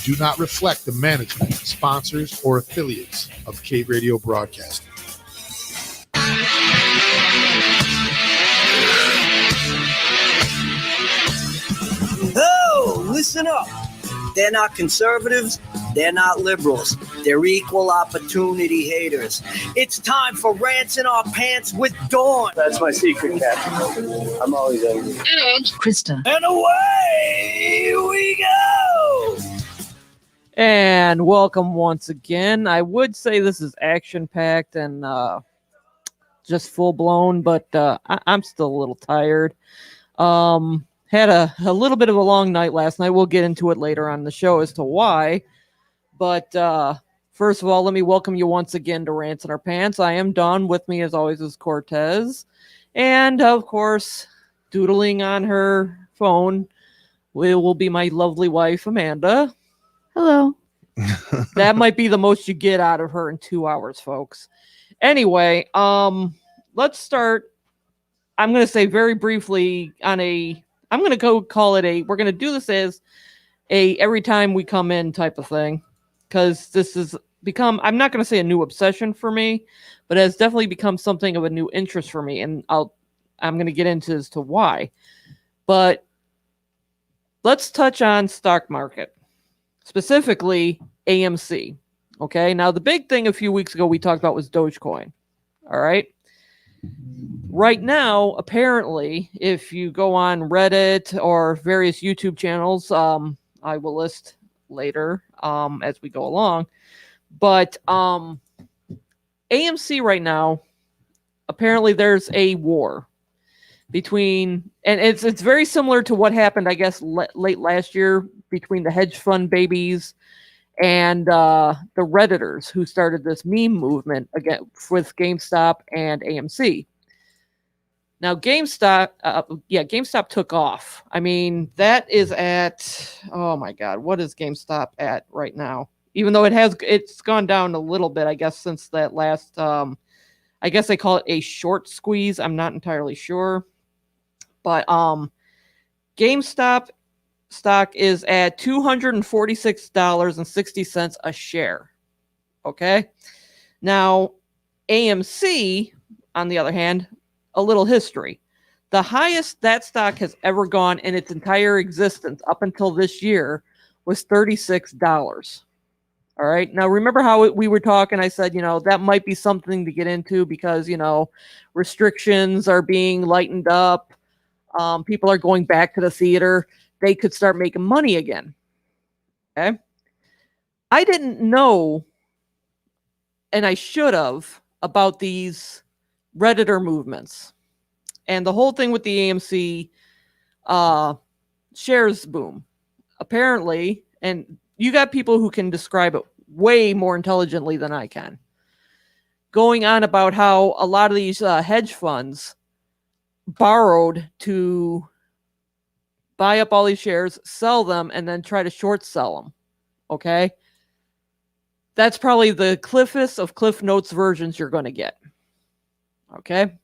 do not reflect the management, sponsors, or affiliates of K Radio Broadcasting. Oh, listen up. They're not conservatives. They're not liberals. They're equal opportunity haters. It's time for Rants in Our Pants with Dawn. That's my secret, Captain. I'm always angry. And Krista. And away we go. And welcome once again. I would say this is action-packed and just full-blown, but I'm still a little tired. Had a little bit of a long night last night. We'll get into it later on the show as to why. But first of all, let me welcome you once again to Rants in Our Pants. I am Dawn. With me, as always, is Cortez. And, of course, doodling on her phone will be my lovely wife, Amanda. Hello. That might be the most you get out of her in 2 hours, folks. Anyway, let's start. I'm going to say very briefly on I'm going to go call it we're going to do this as every time we come in type of thing. Because this has become, I'm not going to say a new obsession for me, but it has definitely become something of a new interest for me. And I'm going to get into as to why. But let's touch on stock market, specifically AMC. Okay. Now, the big thing a few weeks ago we talked about was Dogecoin. All right. Right now, apparently, if you go on Reddit or various YouTube channels, I will list later as we go along. But AMC right now, apparently there's a war between, and it's very similar to what happened, I guess, late last year between the hedge fund babies and the Redditors who started this meme movement again with GameStop and AMC. Now, GameStop took off. I mean, that is at, oh my God, what is GameStop at right now? Even though it's gone down a little bit, I guess, since that last, I guess they call it a short squeeze. I'm not entirely sure. But GameStop stock is at $246.60 a share. Okay. Now, AMC, on the other hand, a little history. The highest that stock has ever gone in its entire existence up until this year was $36. All right. Now, remember how we were talking? I said, that might be something to get into because, restrictions are being lightened up. People are going back to the theater. They could start making money again. Okay. I didn't know, and I should have, about these Redditor movements and the whole thing with the AMC shares boom. Apparently, and you got people who can describe it way more intelligently than I can, going on about how a lot of these hedge funds borrowed to buy up all these shares, sell them, and then try to short sell them. Okay? That's probably the cliffest of Cliff Notes versions you're going to get. Okay?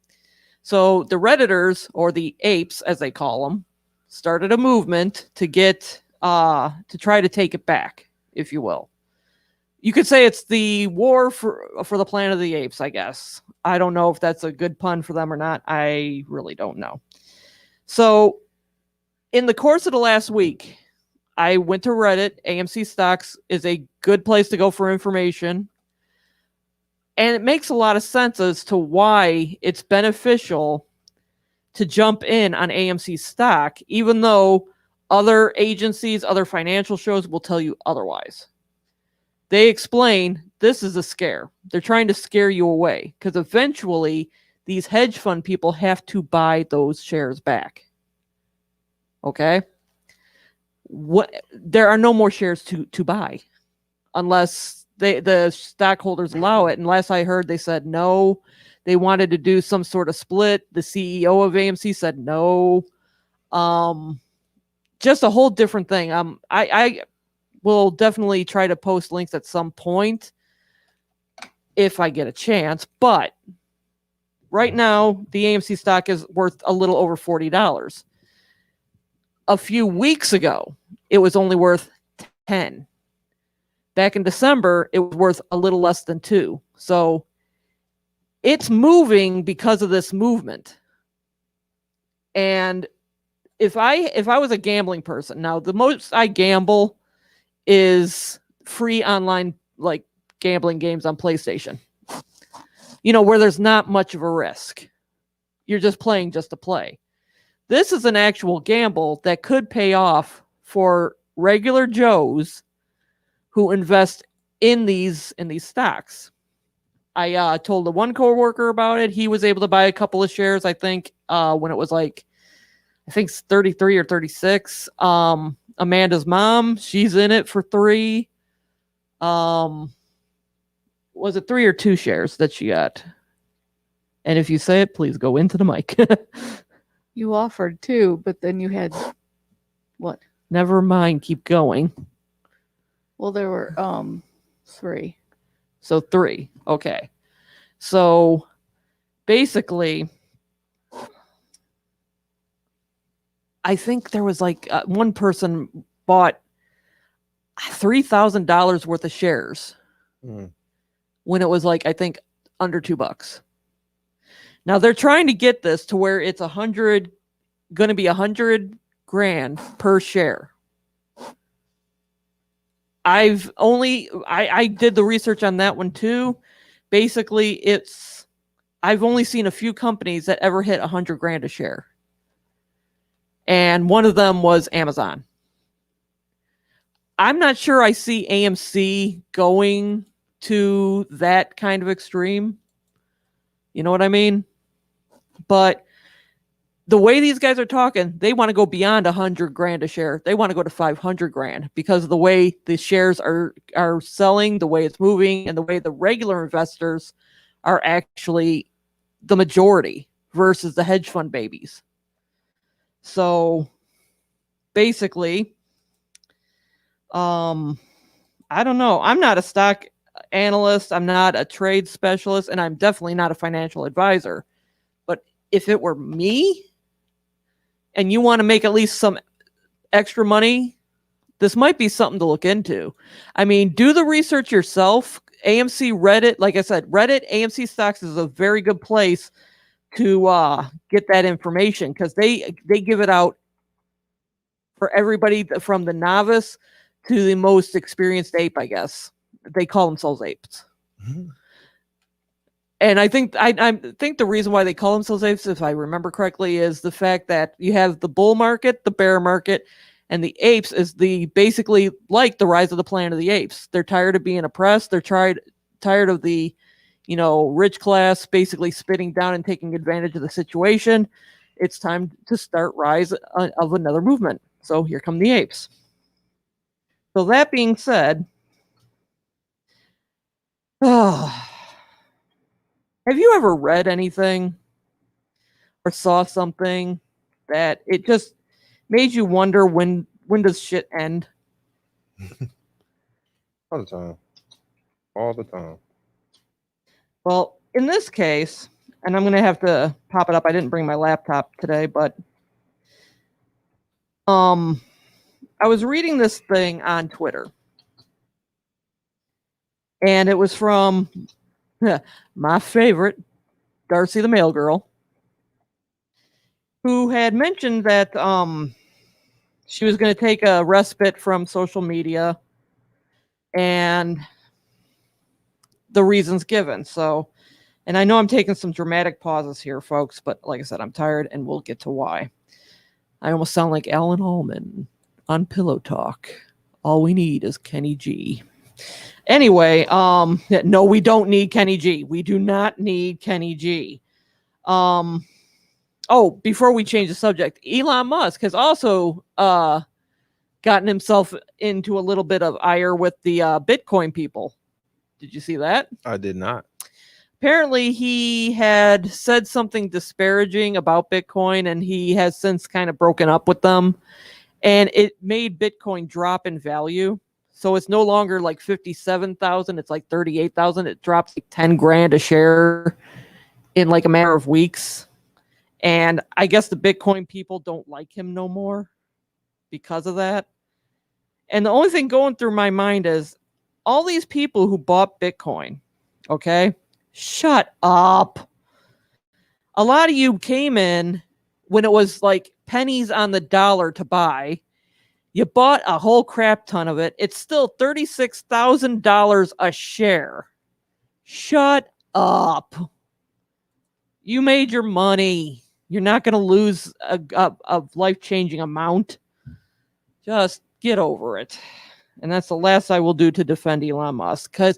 So the Redditors, or the apes, as they call them, started a movement to get, to try to take it back, if you will. You could say it's the war for the Planet of the Apes, I guess. I don't know if that's a good pun for them or not. I really don't know. So in the course of the last week, I went to Reddit. AMC Stocks is a good place to go for information. And it makes a lot of sense as to why it's beneficial to jump in on AMC stock, even though other agencies, other financial shows will tell you otherwise. They explain this is a scare. They're trying to scare you away because eventually these hedge fund people have to buy those shares back. Okay? There are no more shares to buy unless the stockholders allow it. And last I heard, they said no. They wanted to do some sort of split. The CEO of AMC said no. Just a whole different thing. I will definitely try to post links at some point if I get a chance. But right now, the AMC stock is worth a little over $40. A few weeks ago, it was only worth $10. Back in December, it was worth a little less than 2. So it's moving because of this movement. And if I was a gambling person, now the most I gamble is free online like gambling games on PlayStation. Where there's not much of a risk. You're just playing just to play. This is an actual gamble that could pay off for regular Joes who invest in these stocks. I told the one coworker about it. He was able to buy a couple of shares, I think, when it was like, I think 33 or 36. Amanda's mom, she's in it for 3. Was it 3 or 2 shares that she got? And if you say it, please go into the mic. You offered 2, but then you had what? Never mind, keep going. Well, there were 3. So 3. Okay. So basically, I think there was like one person bought $3,000 worth of shares when it was like, I think, under $2. Now they're trying to get this to where it's going to be $100,000 per share. I did the research on that one too. Basically, I've only seen a few companies that ever hit $100,000 a share. And one of them was Amazon. I'm not sure I see AMC going to that kind of extreme. You know what I mean? But the way these guys are talking, they want to go beyond $100,000 a share. They want to go to $500,000 because of the way the shares are selling, the way it's moving, and the way the regular investors are actually the majority versus the hedge fund babies. So basically, I don't know. I'm not a stock analyst. I'm not a trade specialist, and I'm definitely not a financial advisor. But if it were me and you want to make at least some extra money, this might be something to look into. I mean, do the research yourself. AMC, Reddit, like I said, Reddit, AMC stocks is a very good place to get that information because they give it out for everybody from the novice to the most experienced ape, I guess. They call themselves apes. Mm-hmm. And I think the reason why they call themselves apes, if I remember correctly, is the fact that you have the bull market, the bear market, and the apes is basically like the rise of the Planet of the Apes. They're tired of being oppressed. They're tired of the, rich class basically spitting down and taking advantage of the situation. It's time to start rise of another movement. So here come the apes. So that being said, have you ever read anything or saw something that it just made you wonder when does shit end? All the time. All the time. Well, in this case, and I'm going to have to pop it up. I didn't bring my laptop today, but I was reading this thing on Twitter. And it was from my favorite, Darcy the Mail Girl, who had mentioned that she was going to take a respite from social media and the reasons given. So, and I know I'm taking some dramatic pauses here, folks, but like I said, I'm tired and we'll get to why. I almost sound like Alan Allman on Pillow Talk. All we need is Kenny G. Anyway, no, we don't need Kenny G. We do not need Kenny G. Before we change the subject, Elon Musk has also gotten himself into a little bit of ire with the Bitcoin people. Did you see that? I did not. Apparently, he had said something disparaging about Bitcoin, and he has since kind of broken up with them. And it made Bitcoin drop in value. So it's no longer like 57,000. It's like 38,000. It drops like 10 grand a share in like a matter of weeks. And I guess the Bitcoin people don't like him no more because of that. And the only thing going through my mind is, all these people who bought Bitcoin, okay, shut up. A lot of you came in when it was like pennies on the dollar to buy. You bought a whole crap ton of it. It's still $36,000 a share. Shut up. You made your money. You're not going to lose a life-changing amount. Just get over it. And that's the last I will do to defend Elon Musk. Because,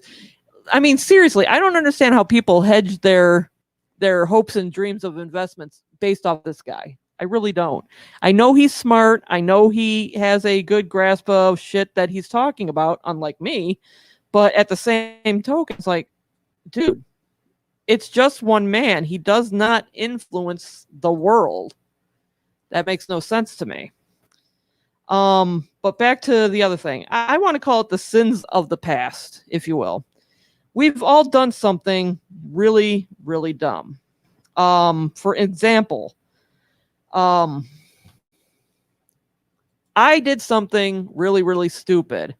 I mean, seriously, I don't understand how people hedge their hopes and dreams of investments based off this guy. I really don't. I know he's smart. I know he has a good grasp of shit that he's talking about, unlike me. But at the same token, it's like, dude, it's just one man. He does not influence the world. That makes no sense to me. But back to the other thing. I want to call it the sins of the past, if you will. We've all done something really, really dumb. For example, I did something really, really stupid.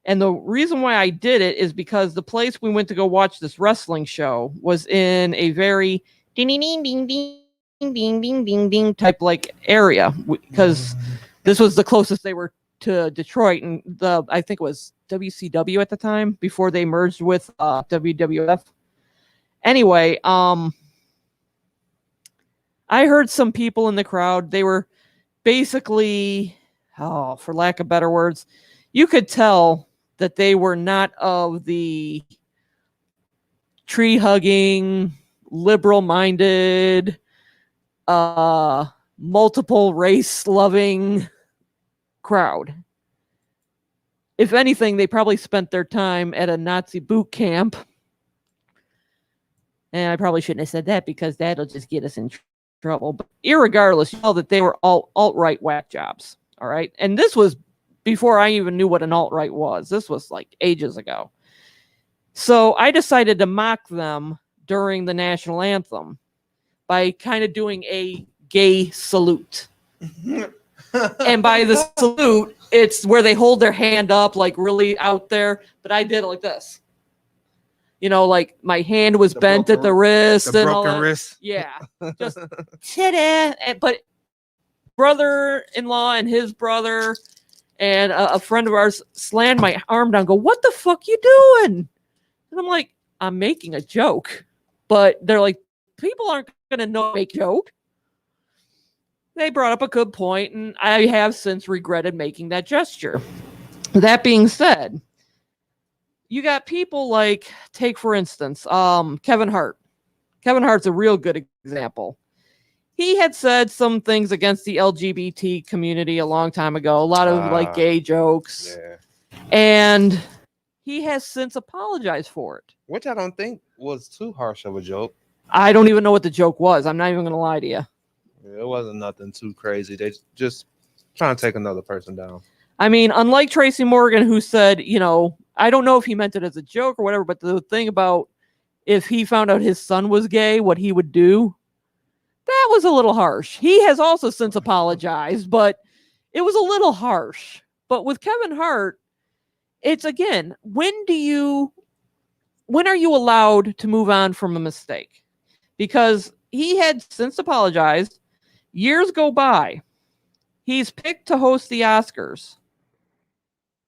And the reason why I did it is because the place we went to go watch this wrestling show was in a very ding ding ding ding ding ding ding ding ding type like area, because this was the closest they were to Detroit, and I think it was WCW at the time before they merged with WWF. Anyway, I heard some people in the crowd. They were basically, for lack of better words, you could tell that they were not of the tree-hugging, liberal-minded, multiple race-loving crowd. If anything, they probably spent their time at a Nazi boot camp. And I probably shouldn't have said that because that'll just get us in trouble. But irregardless, you know that they were all alt-right whack jobs. All right. And this was before I even knew what an alt-right was. This was like ages ago. So I decided to mock them during the national anthem by kind of doing a gay salute. And by the salute, it's where they hold their hand up like really out there. But I did it like this. You know, like my hand was bent at the wrist. The and all broken that. wrist. Yeah. Just but brother-in-law and his brother and a friend of ours slammed my arm down, go, "What the fuck you doing?" And I'm like, "I'm making a joke." But they're like, people aren't going to know make joke. They brought up a good point, and I have since regretted making that gesture. That being said, you got people like, take for instance, Kevin Hart. Kevin Hart's a real good example. He had said some things against the LGBT community a long time ago, a lot of like gay jokes. Yeah. And he has since apologized for it. Which I don't think was too harsh of a joke. I don't even know what the joke was. I'm not even going to lie to you. It wasn't nothing too crazy. They just trying to take another person down. I mean, unlike Tracy Morgan, who said, you know, I don't know if he meant it as a joke or whatever, but the thing about if he found out his son was gay, what he would do, that was a little harsh. He has also since apologized, but it was a little harsh. But with Kevin Hart, it's again, when are you allowed to move on from a mistake? Because he had since apologized. Years go by. He's picked to host the Oscars.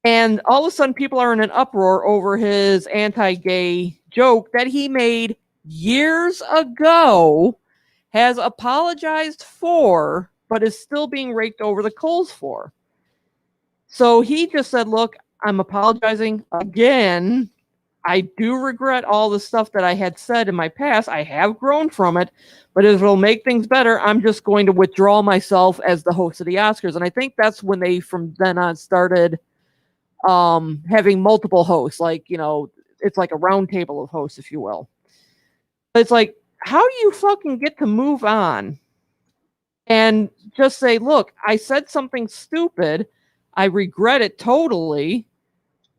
And all of a sudden, people are in an uproar over his anti-gay joke that he made years ago, has apologized for, but is still being raked over the coals for. So he just said, look, I'm apologizing again. I do regret all the stuff that I had said in my past. I have grown from it, but if it'll make things better, I'm just going to withdraw myself as the host of the Oscars. And I think that's when they, from then on, started having multiple hosts. Like, you know, it's like a round table of hosts, if you will. But it's like, how do you fucking get to move on and just say, look, I said something stupid. I regret it totally.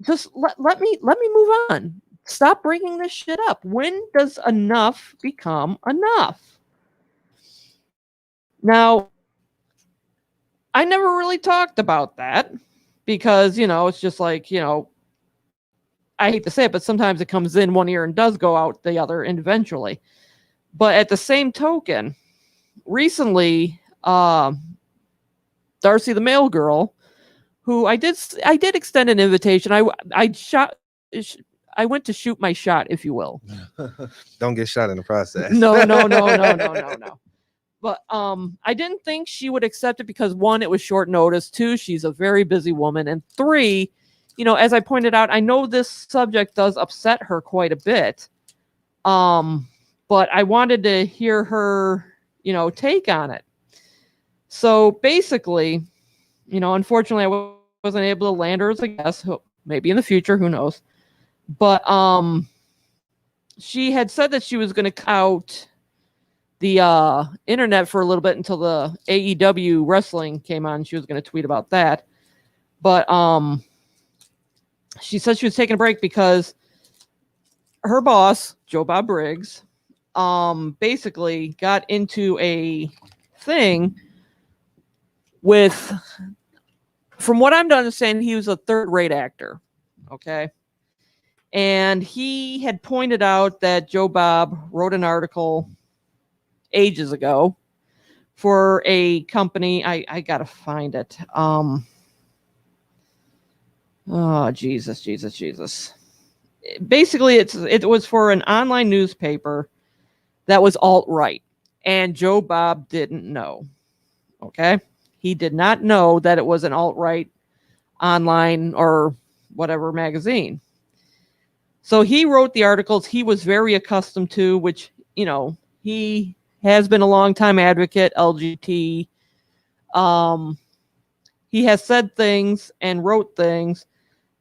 Just let me move on. Stop bringing this shit up. When does enough become enough? Now, I never really talked about that because, you know, it's just like, you know, I hate to say it, but sometimes it comes in one ear and does go out the other eventually. But at the same token, recently, Darcy the Mail Girl, who I did extend an invitation. I went to shoot my shot, if you will. Don't get shot in the process. No. But I didn't think she would accept it because 1, it was short notice. 2, she's a very busy woman, and 3, as I pointed out, I know this subject does upset her quite a bit. But I wanted to hear her, take on it. So basically, unfortunately, I wasn't able to land her as a guest. Maybe in the future, who knows? But she had said that she was going to cut out the internet for a little bit until the AEW wrestling came on. She was going to tweet about that. But she said she was taking a break because her boss, Joe Bob Briggs, basically got into a thing with, from what I'm to understand, he was a third-rate actor. Okay. And he had pointed out that Joe Bob wrote an article ages ago for a company. I gotta find it. Oh, Jesus. Basically, it was for an online newspaper that was alt-right, and Joe Bob didn't know. Okay, he did not know that it was an alt-right online or whatever magazine. So he wrote the articles he was very accustomed to, which, he has been a long-time advocate, LGBT. He has said things and wrote things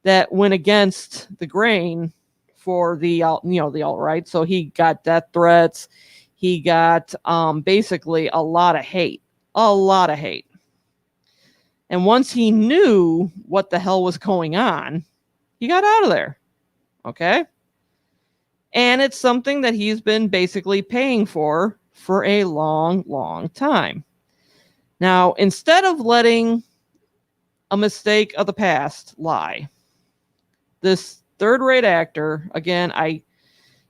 that went against the grain for the alt-right. So he got death threats. He got basically a lot of hate. And once he knew what the hell was going on, he got out of there. Okay? And it's something that he's been basically paying for a long, long time. Now, instead of letting a mistake of the past lie, this third-rate actor, again, I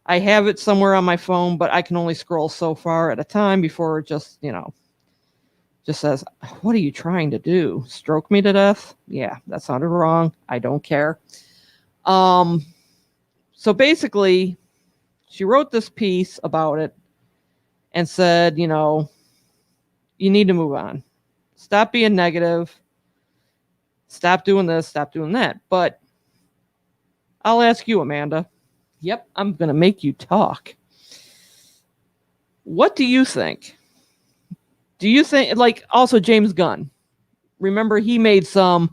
have it somewhere on my phone, but I can only scroll so far at a time before it just says, what are you trying to do? Stroke me to death? Yeah, that sounded wrong. I don't care. So basically, she wrote this piece about it and said, you need to move on. Stop being negative. Stop doing this, stop doing that. But I'll ask you, Amanda. Yep, I'm going to make you talk. What do you think? Do you think, also James Gunn, remember he made some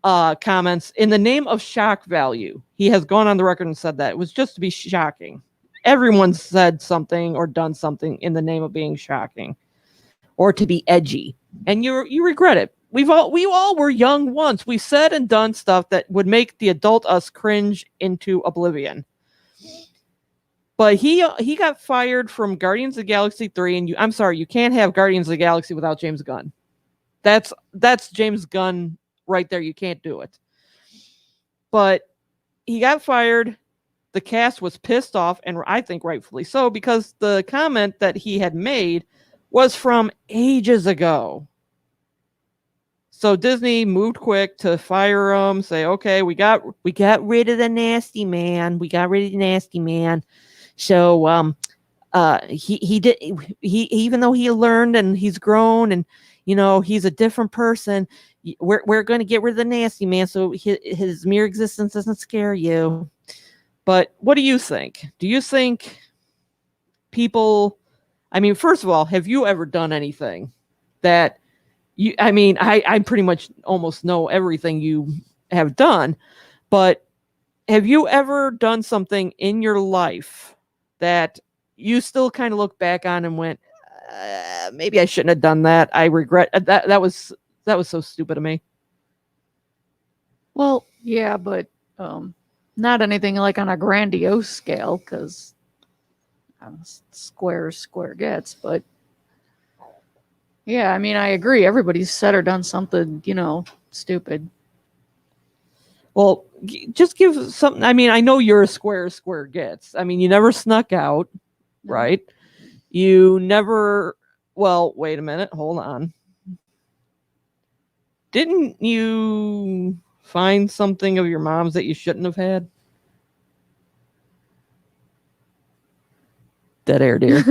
comments in the name of shock value. He has gone on the record and said that it was just to be shocking. Everyone said something or done something in the name of being shocking or to be edgy. And you regret it. We all were young once. We said and done stuff that would make the adult us cringe into oblivion. But he got fired from Guardians of the Galaxy 3, and I'm sorry, you can't have Guardians of the Galaxy without James Gunn. That's James Gunn right there. You can't do it. But he got fired. The cast was pissed off, and I think rightfully so, because the comment that he had made was from ages ago. So Disney moved quick to fire him, say, okay, we got rid of the nasty man. So he did even though he learned and he's grown and he's a different person, we're going to get rid of the nasty man so his mere existence doesn't scare you. But what do you think? Do you think people, first of all, have you ever done anything that I pretty much almost know everything you have done, but have you ever done something in your life that you still kind of look back on and went, maybe I shouldn't have done that. I regret that. That was so stupid of me. Well, yeah, but not anything like on a grandiose scale, because square gets. But yeah, I agree. Everybody's said or done something, stupid. Well, just give something. I mean, I know you're a square gets. I mean, you never snuck out, No. right? You never. Well, wait a minute. Hold on. Didn't you find something of your mom's that you shouldn't have had? Dead air, dear.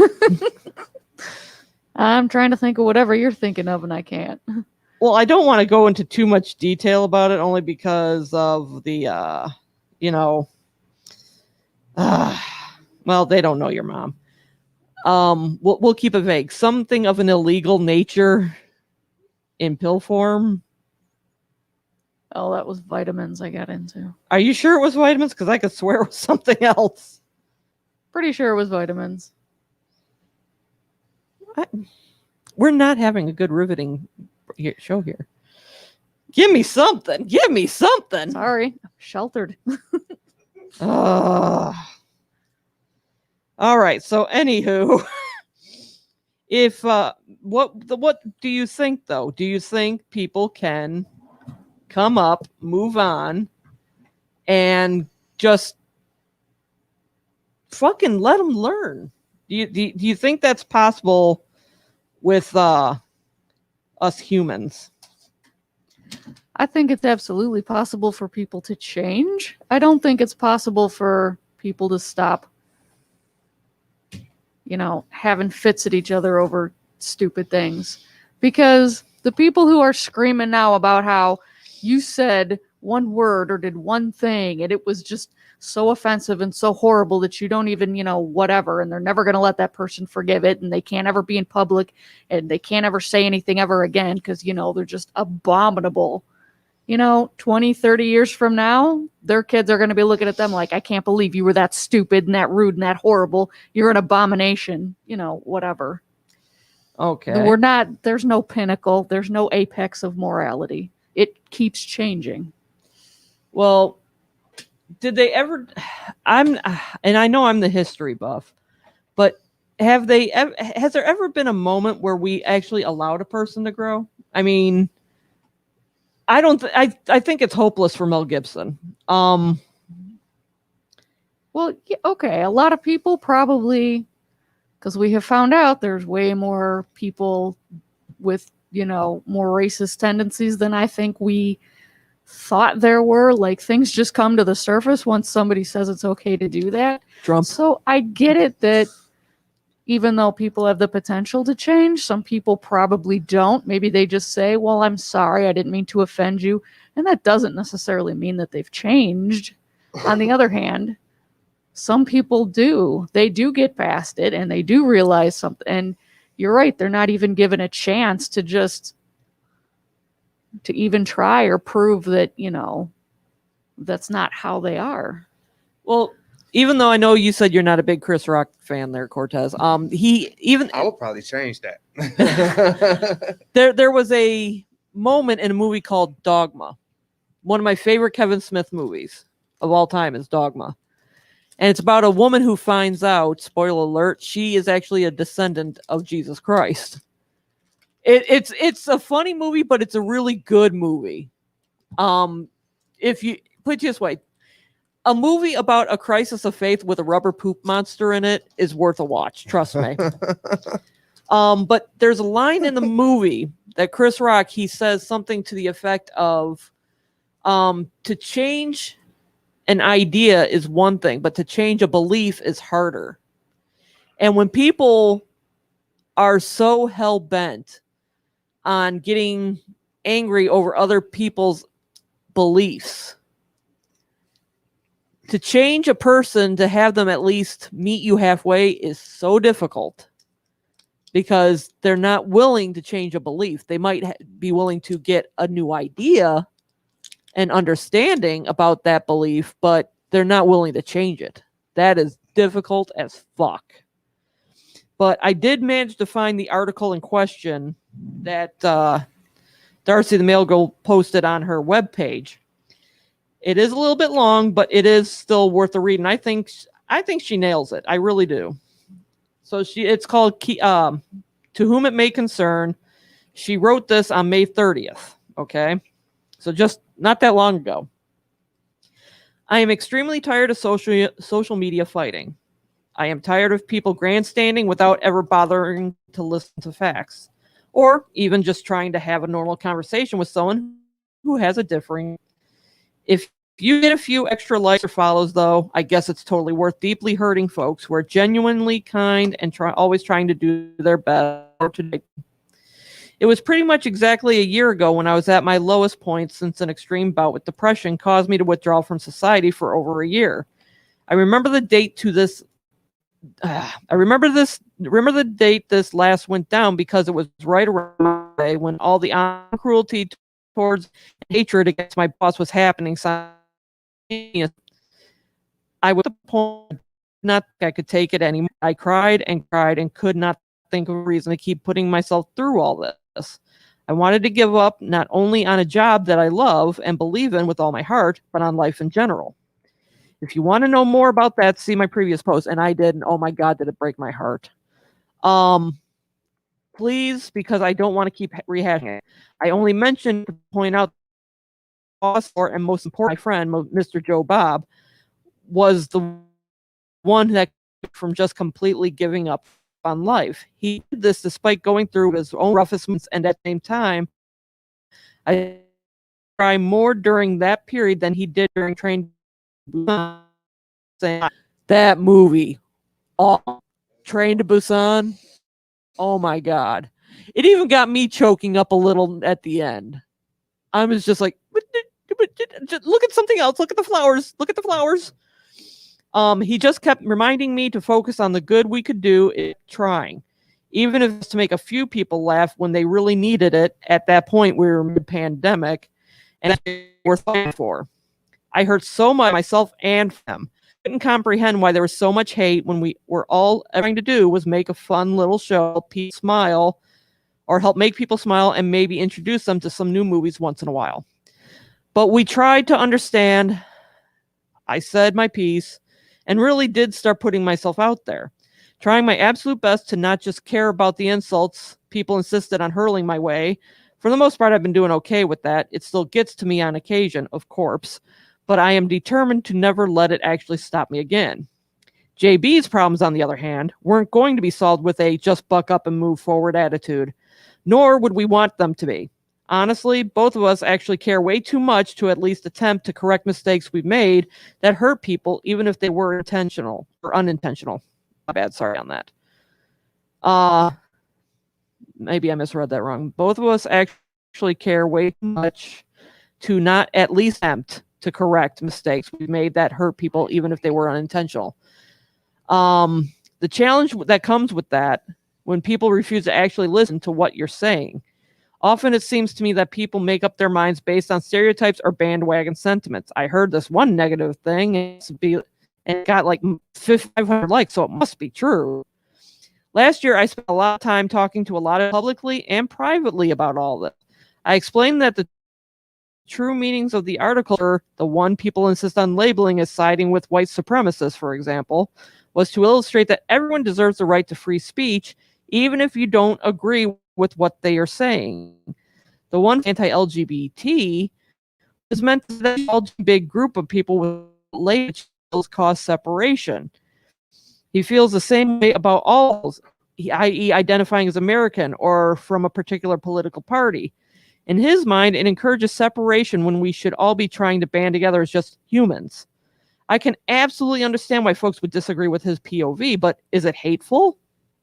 I'm trying to think of whatever you're thinking of, and I can't. Well, I don't want to go into too much detail about it, only because of the, you know, well, they don't know your mom. We'll keep it vague. Something of an illegal nature in pill form. Oh, that was vitamins I got into. Are you sure it was vitamins? Because I could swear it was something else. Pretty sure it was vitamins. We're not having a good riveting show here. Give me something. Give me something. Sorry, sheltered. All right. So, anywho, if what do you think though? Do you think people can come up, move on, and just fucking let them learn? Do you think that's possible with us humans? I think it's absolutely possible for people to change. I don't think it's possible for people to stop, having fits at each other over stupid things. Because the people who are screaming now about how you said one word or did one thing and it was just so offensive and so horrible that you don't even, whatever, and they're never going to let that person forgive it, and they can't ever be in public, and they can't ever say anything ever again because, they're just abominable. 20, 30 years from now, their kids are going to be looking at them like, I can't believe you were that stupid and that rude and that horrible. You're an abomination, whatever. Okay. There's no pinnacle. There's no apex of morality. It keeps changing. Well, did they ever, and I know I'm the history buff, but has there ever been a moment where we actually allowed a person to grow? I mean, I think it's hopeless for Mel Gibson. Well, yeah, okay. A lot of people probably, because we have found out there's way more people with, more racist tendencies than I think we thought there were. Like, things just come to the surface once somebody says it's okay to do that. Trump. So I get it that even though people have the potential to change, some people probably don't. Maybe they just say, well, I'm sorry, I didn't mean to offend you. And that doesn't necessarily mean that they've changed. On the other hand, some people do. They do get past it and they do realize something. And you're right, they're not even given a chance to even try or prove that, that's not how they are. Well, even though I know you said you're not a big Chris Rock fan there, Cortez, I would probably change that. there was a moment in a movie called Dogma. One of my favorite Kevin Smith movies of all time is Dogma. And it's about a woman who finds out, spoiler alert, she is actually a descendant of Jesus Christ. It's a funny movie, but it's a really good movie. If you put it this way, a movie about a crisis of faith with a rubber poop monster in it is worth a watch. Trust me. But there's a line in the movie that Chris Rock, he says something to the effect of, to change an idea is one thing, but to change a belief is harder. And when people are so hell-bent on getting angry over other people's beliefs, to change a person, to have them at least meet you halfway is so difficult because they're not willing to change a belief. They might be willing to get a new idea and understanding about that belief, but they're not willing to change it. That is difficult as fuck. But I did manage to find the article in question that Darcy the Mail Girl posted on her webpage. It is a little bit long, but it is still worth a read. And I think she nails it. I really do. So it's called To Whom It May Concern. She wrote this on May 30th. Okay. So just not that long ago. I am extremely tired of social media fighting. I am tired of people grandstanding without ever bothering to listen to facts, or even just trying to have a normal conversation with someone who has a differing. If you get a few extra likes or follows, though, I guess it's totally worth deeply hurting folks who are genuinely kind and always trying to do their best today. It was pretty much exactly a year ago when I was at my lowest point since an extreme bout with depression caused me to withdraw from society for over a year. I remember the date to this. Remember the date this last went down because it was right around the day when all the cruelty towards hatred against my boss was happening. I was at the point not think I could take it anymore. I cried and cried and could not think of a reason to keep putting myself through all this. I wanted to give up not only on a job that I love and believe in with all my heart, but on life in general. If you want to know more about that, see my previous post. And I did, and oh my God, did it break my heart. Please, because I don't want to keep rehashing it. I only mentioned to point out and most important, my friend, Mr. Joe Bob, was the one that from just completely giving up on life. He did this despite going through his own roughest months, and at the same time, I cry more during that period than he did during Train to Busan. That movie, Train to Busan, oh my God. It even got me choking up a little at the end. I was just like, look at something else. Look at the flowers. Look at the flowers. He just kept reminding me to focus on the good we could do trying, even if it's to make a few people laugh when they really needed it. At that point, we were mid-pandemic, and that's what we're fighting for. I hurt so much myself and them. Couldn't comprehend why there was so much hate when we were all trying to do was make a fun little show, smile, or help make people smile and maybe introduce them to some new movies once in a while. But we tried to understand. I said my piece and really did start putting myself out there, trying my absolute best to not just care about the insults people insisted on hurling my way. For the most part, I've been doing okay with that. It still gets to me on occasion, of course, but I am determined to never let it actually stop me again. JB's problems, on the other hand, weren't going to be solved with a just buck up and move forward attitude, nor would we want them to be. Honestly, both of us actually care way too much to at least attempt to correct mistakes we've made that hurt people, even if they were intentional or unintentional. My bad, sorry on that. Maybe I misread that wrong. Both of us actually care way too much to not at least attempt to correct mistakes we've made that hurt people, even if they were unintentional. The challenge that comes with that, when people refuse to actually listen to what you're saying. Often it seems to me that people make up their minds based on stereotypes or bandwagon sentiments. I heard this one negative thing and it got like 500 likes, so it must be true. Last year, I spent a lot of time talking to a lot of publicly and privately about all this. I explained that the true meanings of the article, or the one people insist on labeling as siding with white supremacists, for example, was to illustrate that everyone deserves the right to free speech, even if you don't agree with what they are saying. The one anti-LGBT is meant that a big group of people with labels cause separation. He feels the same way about all, i.e. identifying as American or from a particular political party. In his mind, it encourages separation when we should all be trying to band together as just humans. I can absolutely understand why folks would disagree with his POV, but is it hateful?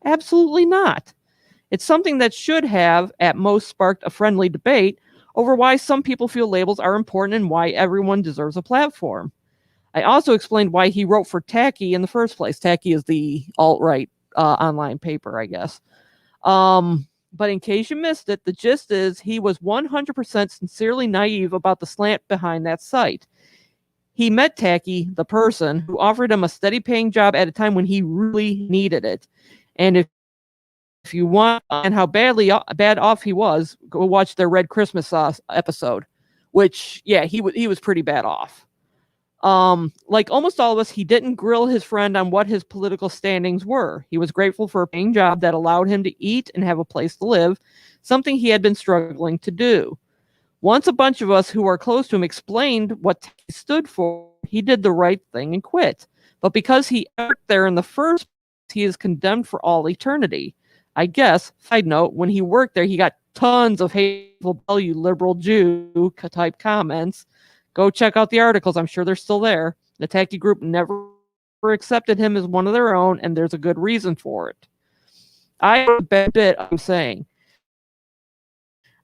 Absolutely not. It's something that should have, at most, sparked a friendly debate over why some people feel labels are important and why everyone deserves a platform. I also explained why he wrote for Tacky in the first place. Tacky is the alt-right online paper, I guess. But in case you missed it, the gist is he was 100% sincerely naive about the slant behind that site. He met Tacky, the person, who offered him a steady paying job at a time when he really needed it. And if you want and how bad off he was, go watch their Red Christmas episode, which, yeah, he was pretty bad off. Like almost all of us, he didn't grill his friend on what his political standings were. He was grateful for a paying job that allowed him to eat and have a place to live, something he had been struggling to do. Once a bunch of us who are close to him explained what he stood for, he did the right thing and quit. But because he worked there in the first place, he is condemned for all eternity. I guess, side note, when he worked there, he got tons of hateful, you liberal Jew type comments. Go check out the articles. I'm sure they're still there. The Tacky group never accepted him as one of their own, and there's a good reason for it. I have a bad bit I'm saying.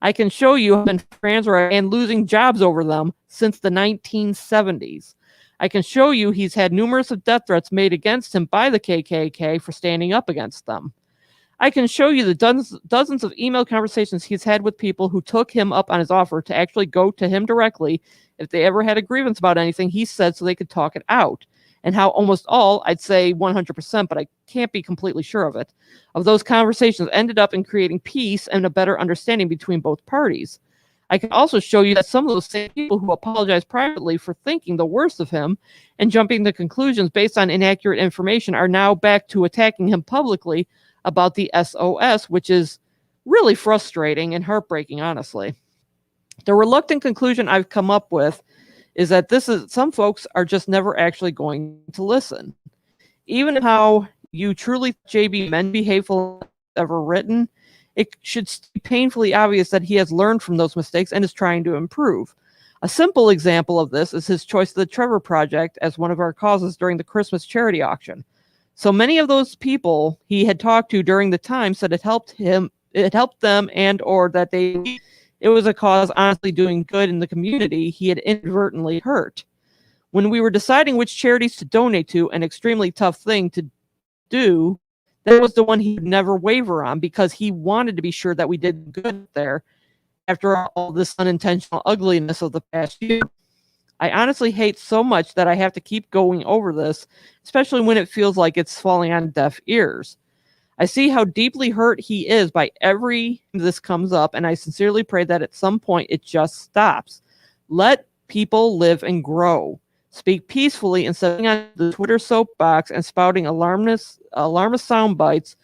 I can show you been trans rights and losing jobs over them since the 1970s. I can show you he's had numerous of death threats made against him by the KKK for standing up against them. I can show you the dozens of email conversations he's had with people who took him up on his offer to actually go to him directly if they ever had a grievance about anything he said so they could talk it out. And how almost all, I'd say 100%, but I can't be completely sure of it, of those conversations ended up in creating peace and a better understanding between both parties. I can also show you that some of those same people who apologize privately for thinking the worst of him and jumping to conclusions based on inaccurate information are now back to attacking him publicly about the SOS, which is really frustrating and heartbreaking, honestly. The reluctant conclusion I've come up with is that some folks are just never actually going to listen. Even how you truly JB men be hateful ever written, it should be painfully obvious that he has learned from those mistakes and is trying to improve. A simple example of this is his choice of the Trevor Project as one of our causes during the Christmas charity auction. So many of those people he had talked to during the time said it helped them and or that it was a cause honestly doing good in the community he had inadvertently hurt. When we were deciding which charities to donate to, an extremely tough thing to do, that was the one he would never waver on because he wanted to be sure that we did good there after all this unintentional ugliness of the past year. I honestly hate so much that I have to keep going over this, especially when it feels like it's falling on deaf ears. I see how deeply hurt he is by every this comes up, and I sincerely pray that at some point it just stops. Let people live and grow. Speak peacefully instead of on the Twitter soapbox and spouting alarmist sound bites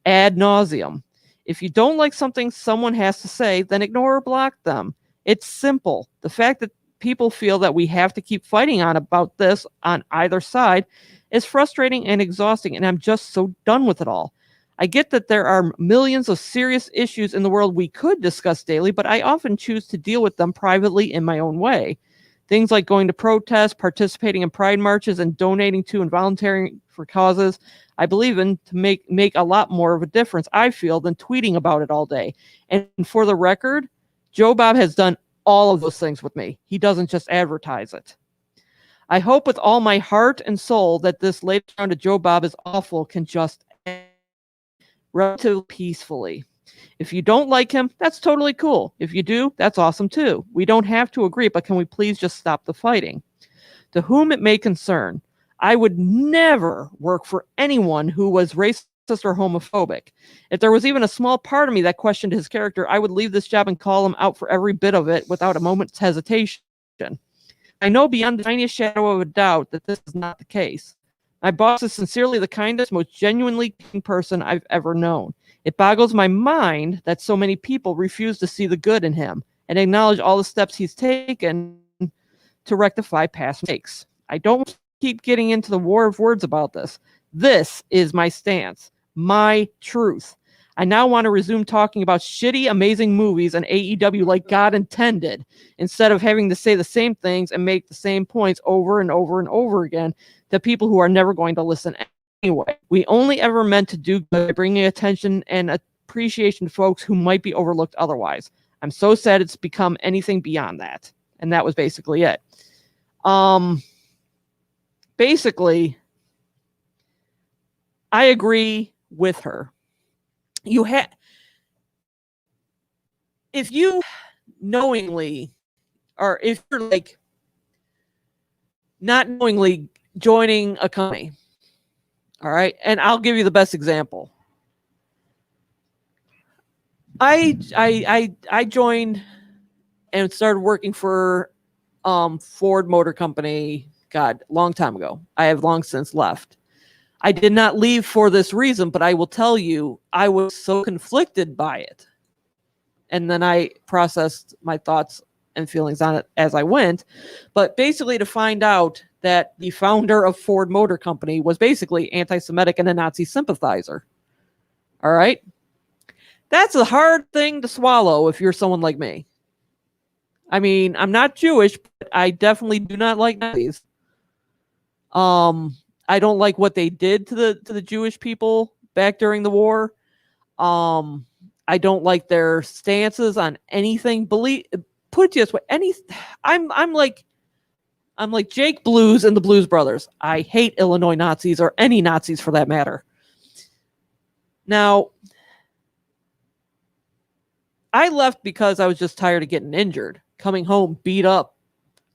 ad nauseum. If you don't like something someone has to say, then ignore or block them. It's simple. The fact that people feel that we have to keep fighting on about this on either side is frustrating and exhausting, and I'm just so done with it all. I get that there are millions of serious issues in the world we could discuss daily, but I often choose to deal with them privately in my own way. Things like going to protests, participating in pride marches, and donating to and volunteering for causes I believe in to make a lot more of a difference, I feel, than tweeting about it all day. And for the record, Joe Bob has done all of those things with me. He doesn't just advertise it. I hope with all my heart and soul that this latest round of Joe Bob is awful can just end relatively peacefully. If you don't like him, that's totally cool. If you do, that's awesome too. We don't have to agree, but can we please just stop the fighting? To whom it may concern, I would never work for anyone who was racist or homophobic. If there was even a small part of me that questioned his character, I would leave this job and call him out for every bit of it without a moment's hesitation. I know beyond the tiniest shadow of a doubt that this is not the case. My boss is sincerely the kindest, most genuinely kind person I've ever known. It boggles my mind that so many people refuse to see the good in him and acknowledge all the steps he's taken to rectify past mistakes. I don't keep getting into the war of words about this. This is my stance, my truth. I now want to resume talking about shitty, amazing movies and AEW like God intended, instead of having to say the same things and make the same points over and over and over again to people who are never going to listen anyway. We only ever meant to do good by bringing attention and appreciation to folks who might be overlooked otherwise. I'm so sad it's become anything beyond that. And that was basically it. Basically, I agree with her. If you knowingly, or if you're like not knowingly joining a company, all right, and I'll give you the best example. I joined and started working for Ford Motor Company, God, a long time ago. I have long since left. I did not leave for this reason, but I will tell you, I was so conflicted by it. And then I processed my thoughts and feelings on it as I went. But basically to find out that the founder of Ford Motor Company was basically anti-Semitic and a Nazi sympathizer. All right. That's a hard thing to swallow if you're someone like me. I mean, I'm not Jewish, but I definitely do not like Nazis. I don't like what they did to the Jewish people back during the war. I don't like their stances on anything. Put it this way, I'm like Jake Blues and the Blues Brothers. I hate Illinois Nazis, or any Nazis for that matter. Now, I left because I was just tired of getting injured, coming home beat up,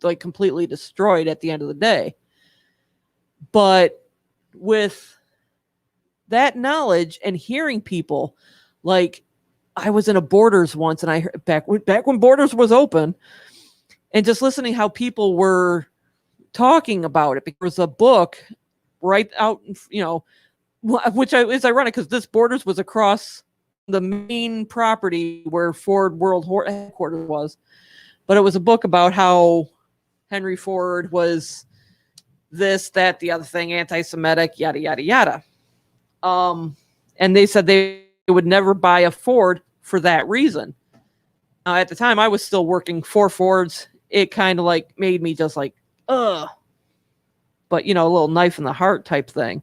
like completely destroyed at the end of the day. But with that knowledge and hearing people, like I was in a Borders once, and I heard back when Borders was open, and just listening how people were talking about it, because there was a book right out, which is ironic because this Borders was across the main property where Ford World headquarters was. But it was a book about how Henry Ford was this, that, the other thing, anti-Semitic, yada, yada, yada. And they said they would never buy a Ford for that reason. At the time, I was still working for Fords. It kind of like made me just like, ugh. But, a little knife in the heart type thing.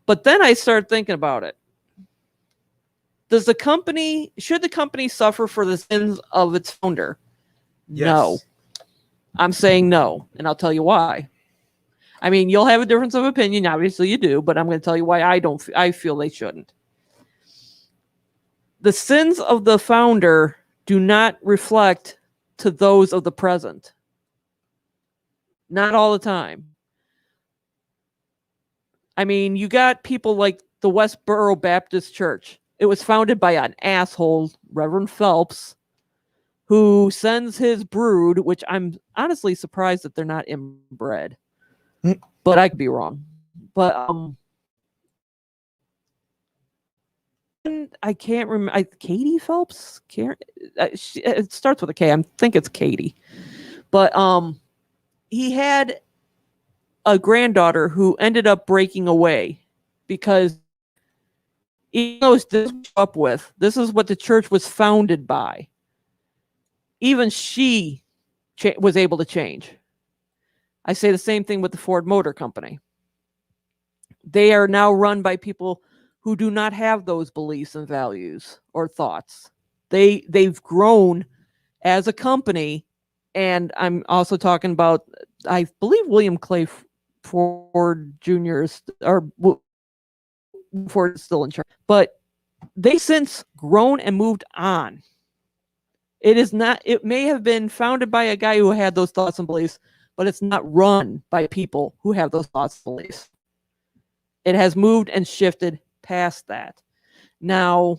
But then I started thinking about it. Should the company suffer for the sins of its founder? Yes. No. I'm saying no, and I'll tell you why. I mean, you'll have a difference of opinion. Obviously you do, but I'm going to tell you why I feel they shouldn't. The sins of the founder do not reflect to those of the present. Not all the time. I mean, you got people like the Westboro Baptist Church. It was founded by an asshole, Reverend Phelps, who sends his brood, which I'm honestly surprised that they're not inbred. But I could be wrong. But I can't remember. Katie Phelps? It starts with a K. I think it's Katie. But he had a granddaughter who ended up breaking away because he knows this up with. This is what the church was founded by. Even she was able to change. I say the same thing with the Ford Motor Company. They are now run by people who do not have those beliefs and values or thoughts. They've grown as a company, and I'm also talking about, I believe William Clay Ford Jr. Ford is still in charge, but they since grown and moved on. It may have been founded by a guy who had those thoughts and beliefs, but it's not run by people who have those thoughts and beliefs. It has moved and shifted past that. Now,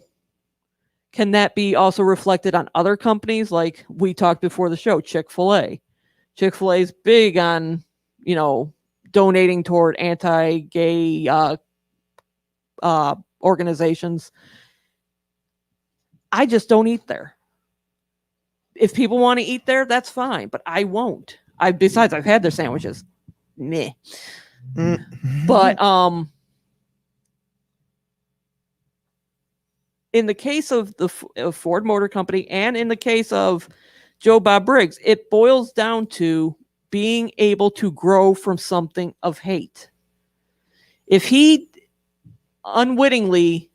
can that be also reflected on other companies? Like we talked before the show, Chick-fil-A. Chick-fil-A is big on, donating toward anti-gay organizations. I just don't eat there. If people want to eat there, that's fine, but I won't. Besides, I've had their sandwiches. Meh. But in the case of the Ford Motor Company and in the case of Joe Bob Briggs, it boils down to being able to grow from something of hate. If he unwittingly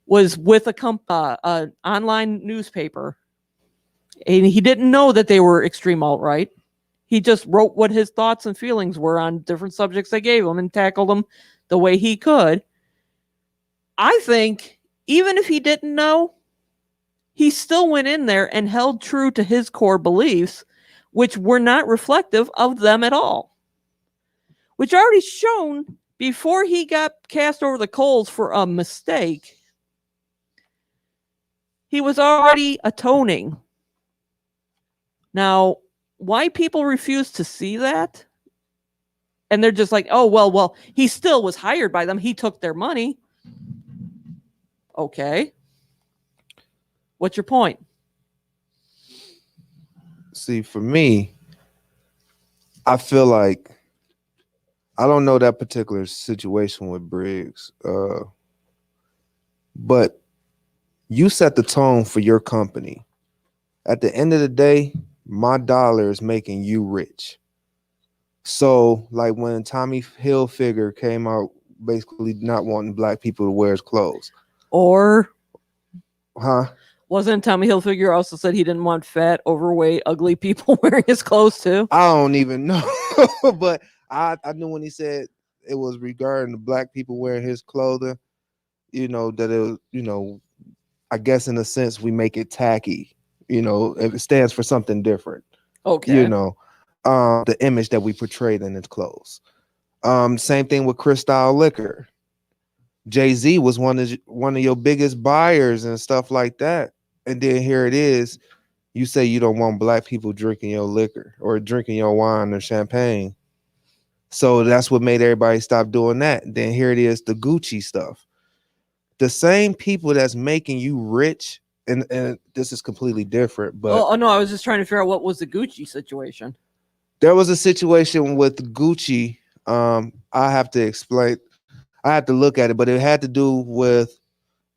was with an online newspaper and he didn't know that they were extreme alt-right, he just wrote what his thoughts and feelings were on different subjects they gave him and tackled them the way he could. I think even if he didn't know, he still went in there and held true to his core beliefs, which were not reflective of them at all. Which already shown before he got cast over the coals for a mistake, he was already atoning. Now, why people refuse to see that? And they're just like, oh, well, he still was hired by them. He took their money. Okay. What's your point? See, for me, I feel like I don't know that particular situation with Briggs, but you set the tone for your company. At the end of the day, my dollar is making you rich. So, like when Tommy Hilfiger came out, basically not wanting black people to wear his clothes, Or huh? wasn't Tommy Hilfiger also said he didn't want fat, overweight, ugly people wearing his clothes too? I don't even know, but I knew when he said it was regarding the black people wearing his clothing, that it was, I guess in a sense we make it tacky, it stands for something different, Okay. the image that we portrayed in his clothes. Same thing with Cristal Liquor. Jay-Z was one of your biggest buyers and stuff like that. And then here it is, you say you don't want black people drinking your liquor or drinking your wine or champagne. So that's what made everybody stop doing that. Then here it is, the Gucci stuff. The same people that's making you rich, and this is completely different, but Oh no, I was just trying to figure out what was the Gucci situation. there was a situation with Gucci. I have to explain. I have to look at it, but it had to do with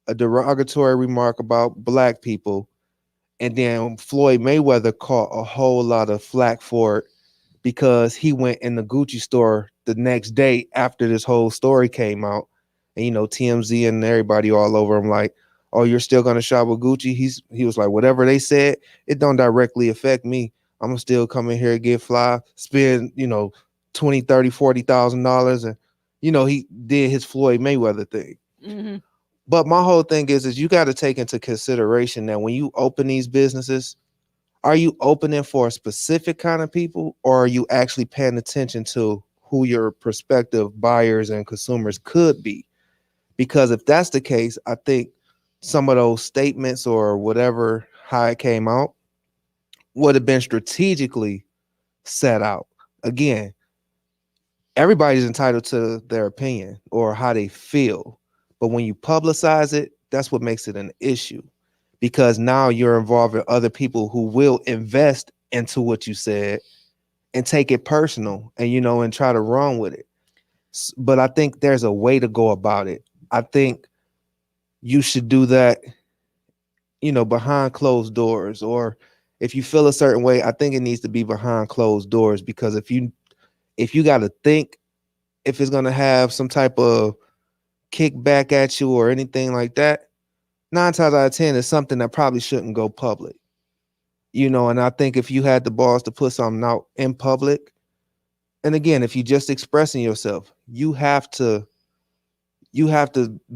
a derogatory remark about black people. And then Floyd Mayweather caught a whole lot of flack for it because he went in the Gucci store the next day after this whole story came out. And TMZ and everybody all over him like, oh, you're still gonna shop with Gucci? He was like, whatever they said, it don't directly affect me. I'm gonna still come in here and get fly, spend, 20, 30, $40,000. And he did his Floyd Mayweather thing. Mm-hmm. But my whole thing is you got to take into consideration that when you open these businesses, are you opening for a specific kind of people, or are you actually paying attention to who your prospective buyers and consumers could be? Because if that's the case, I think some of those statements or whatever, how it came out, would have been strategically set out. Again, everybody's entitled to their opinion or how they feel. But when you publicize it, that's what makes it an issue, because now you're involving other people who will invest into what you said and take it personal and, and try to run with it. But I think there's a way to go about it. I think you should do that, behind closed doors, or if you feel a certain way, I think it needs to be behind closed doors, because if you got to think if it's going to have some type of kickback at you or anything like that, 9 times out of 10 is something that probably shouldn't go public. And I think if you had the balls to put something out in public, and again, if you're just expressing yourself, you have to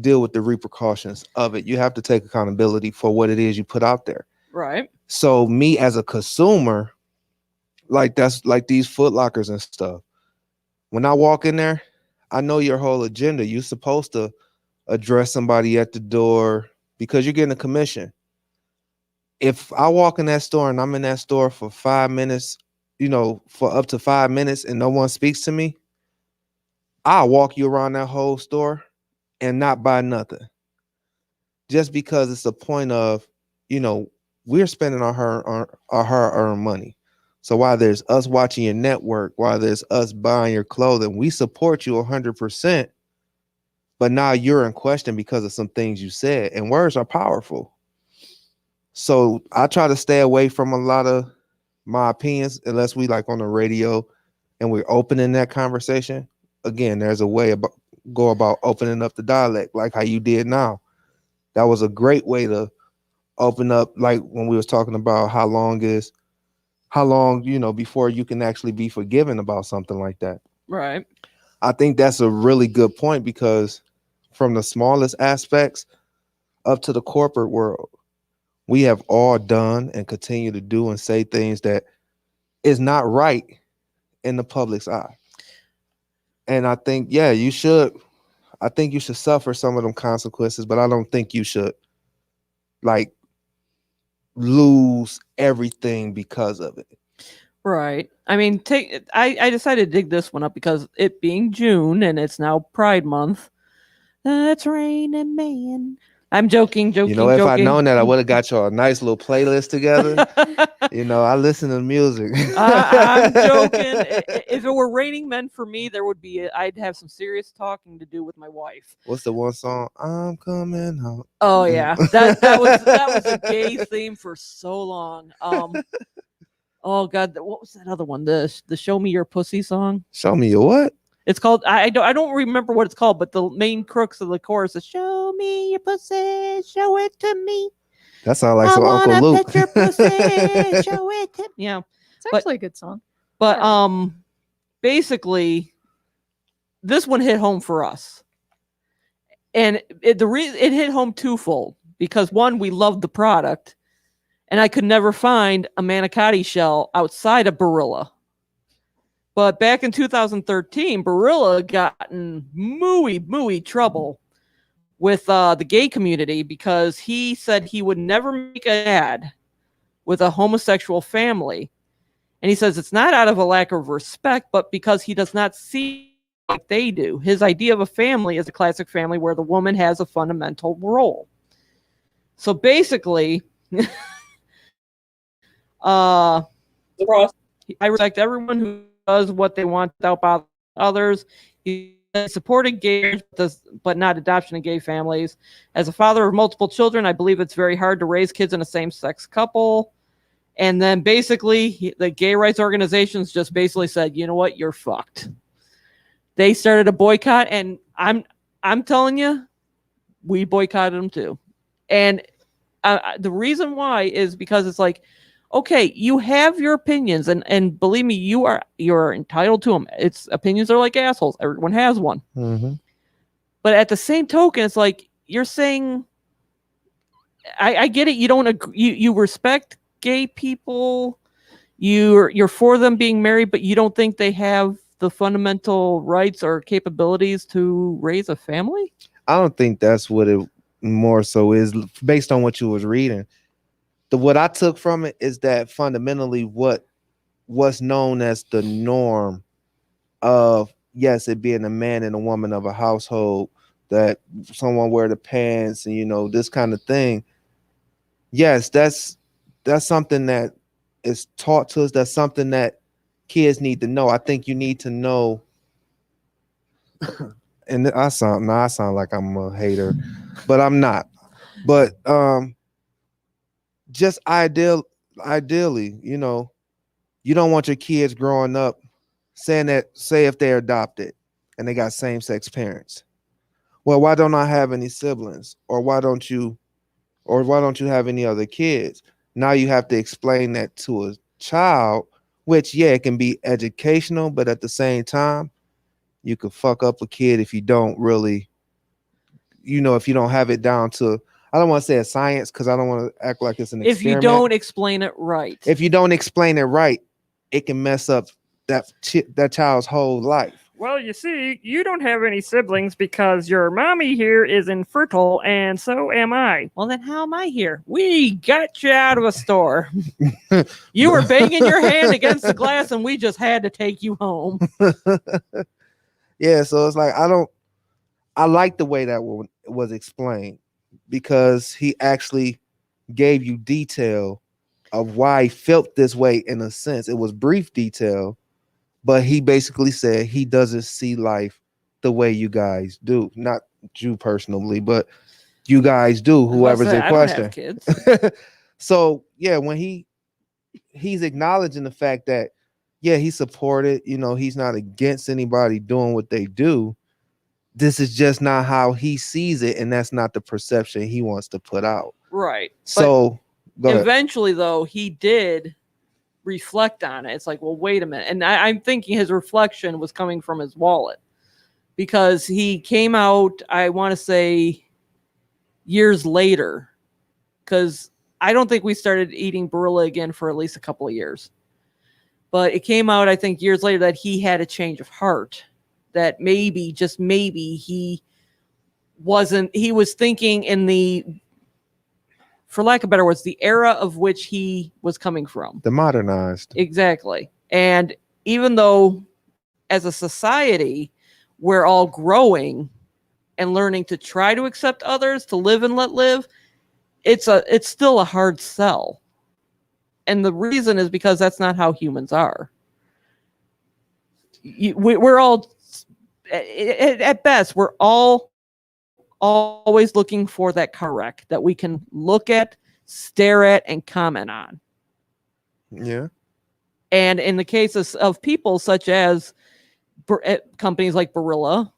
deal with the repercussions of it. You have to take accountability for what it is you put out there. Right. So me as a consumer, that's like these Foot Lockers and stuff. When I walk in there, I know your whole agenda. You're supposed to address somebody at the door because you're getting a commission. If I walk in that store and I'm in that store for 5 minutes, for up to 5 minutes and no one speaks to me, I'll walk you around that whole store and not buy nothing. Just because it's a point of, we're spending our hard-earned money. So while there's us watching your network, while there's us buying your clothing, we support you 100%. But now you're in question because of some things you said, and words are powerful. So I try to stay away from a lot of my opinions unless we like on the radio and we're opening that conversation. Again, there's a way go about opening up the dialect like how you did now. That was a great way to open up, like when we was talking about how long, before you can actually be forgiven about something like that. Right. I think that's a really good point, because from the smallest aspects up to the corporate world, we have all done and continue to do and say things that is not right in the public's eye. And I think, you should. I think you should suffer some of them consequences, but I don't think you should like lose everything because of it. Right. I mean, I decided to dig this one up because it being June and it's now Pride Month. That's raining man. I'm joking. You know, if I'd known that, I would have got you a nice little playlist together. You know, I listen to music. I'm joking. If it were Raining Men for me, there would be. I'd have some serious talking to do with my wife. What's the one song? I'm coming home. Oh yeah, that was a gay theme for so long. Oh god, what was that other one? The Show Me Your Pussy song. Show me your what? It's called. I don't remember what it's called, but the main crux of the chorus is "Show me your pussy, show it to me." That sounds like I some wanna Uncle Luke. pet your pussy, show it to me. Yeah, It's actually a good song. but basically, this one hit home for us, and it hit home twofold because one, we loved the product, and I could never find a manicotti shell outside of Barilla. But back in 2013, Barilla got in mooey trouble with the gay community because he said he would never make an ad with a homosexual family. And he says it's not out of a lack of respect, but because he does not see like they do. His idea of a family is a classic family where the woman has a fundamental role. So basically, I respect everyone who does what they want without bothering others. He supported gay marriage, but not adoption of gay families. As a father of multiple children, I believe it's very hard to raise kids in a same-sex couple. And then basically, the gay rights organizations just basically said, you know what, you're fucked. They started a boycott, and I'm telling you, we boycotted them too. And the reason why is because it's like, okay, you have your opinions, and believe me, you're entitled to them. Its opinions are like assholes. Everyone has one. Mm-hmm. But at the same token, it's like you're saying, I get it. You don't agree, you respect gay people. You're for them being married, but you don't think they have the fundamental rights or capabilities to raise a family. I don't think that's what it more so is based on what you was reading. What I took from it is that fundamentally what's known as the norm of, yes, it being a man and a woman of a household, that someone wear the pants and, you know, this kind of thing. Yes, that's something that is taught to us. That's something that kids need to know. I think you need to know. And I sound like I'm a hater, but I'm not. But just ideally, you know, you don't want your kids growing up saying that, say if they're adopted and they got same-sex parents. Well, why don't I have any siblings? Or why don't you have any other kids? Now you have to explain that to a child, which, yeah, it can be educational, but at the same time, you could fuck up a kid if you don't really, you know, if you don't have it down to, I don't want to say a science because I don't want to act like it's an experiment. If you don't explain it right. If you don't explain it right, it can mess up that child's whole life. Well, you see, you don't have any siblings because your mommy here is infertile, and so am I. Well, then how am I here? We got you out of a store. You were banging your hand against the glass, and we just had to take you home. Yeah, so it's like I like the way that was explained because he actually gave you detail of why he felt this way. In a sense, it was brief detail, but he basically said he doesn't see life the way you guys do. Not you personally, but you guys do, whoever's in question. I don't have kids. So yeah, when he's acknowledging the fact that, yeah, he supported, you know, he's not against anybody doing what they do. This is just not how he sees it, and that's not the perception he wants to put out. Right. So eventually, though, he did reflect on it. It's like, well, wait a minute. And I'm thinking his reflection was coming from his wallet because he came out, I want to say, years later, because I don't think we started eating Barilla again for at least a couple of years. But it came out, I think, years later that he had a change of heart, that maybe, just maybe, he was thinking in the, for lack of better words, the era of which he was coming from. The modernized. Exactly. And even though as a society, we're all growing and learning to try to accept others, to live and let live, it's still a hard sell. And the reason is because that's not how humans are. We're all, at best, we're all always looking for that correct that we can look at, stare at, and comment on. Yeah. And in the cases of people such as companies like Barilla,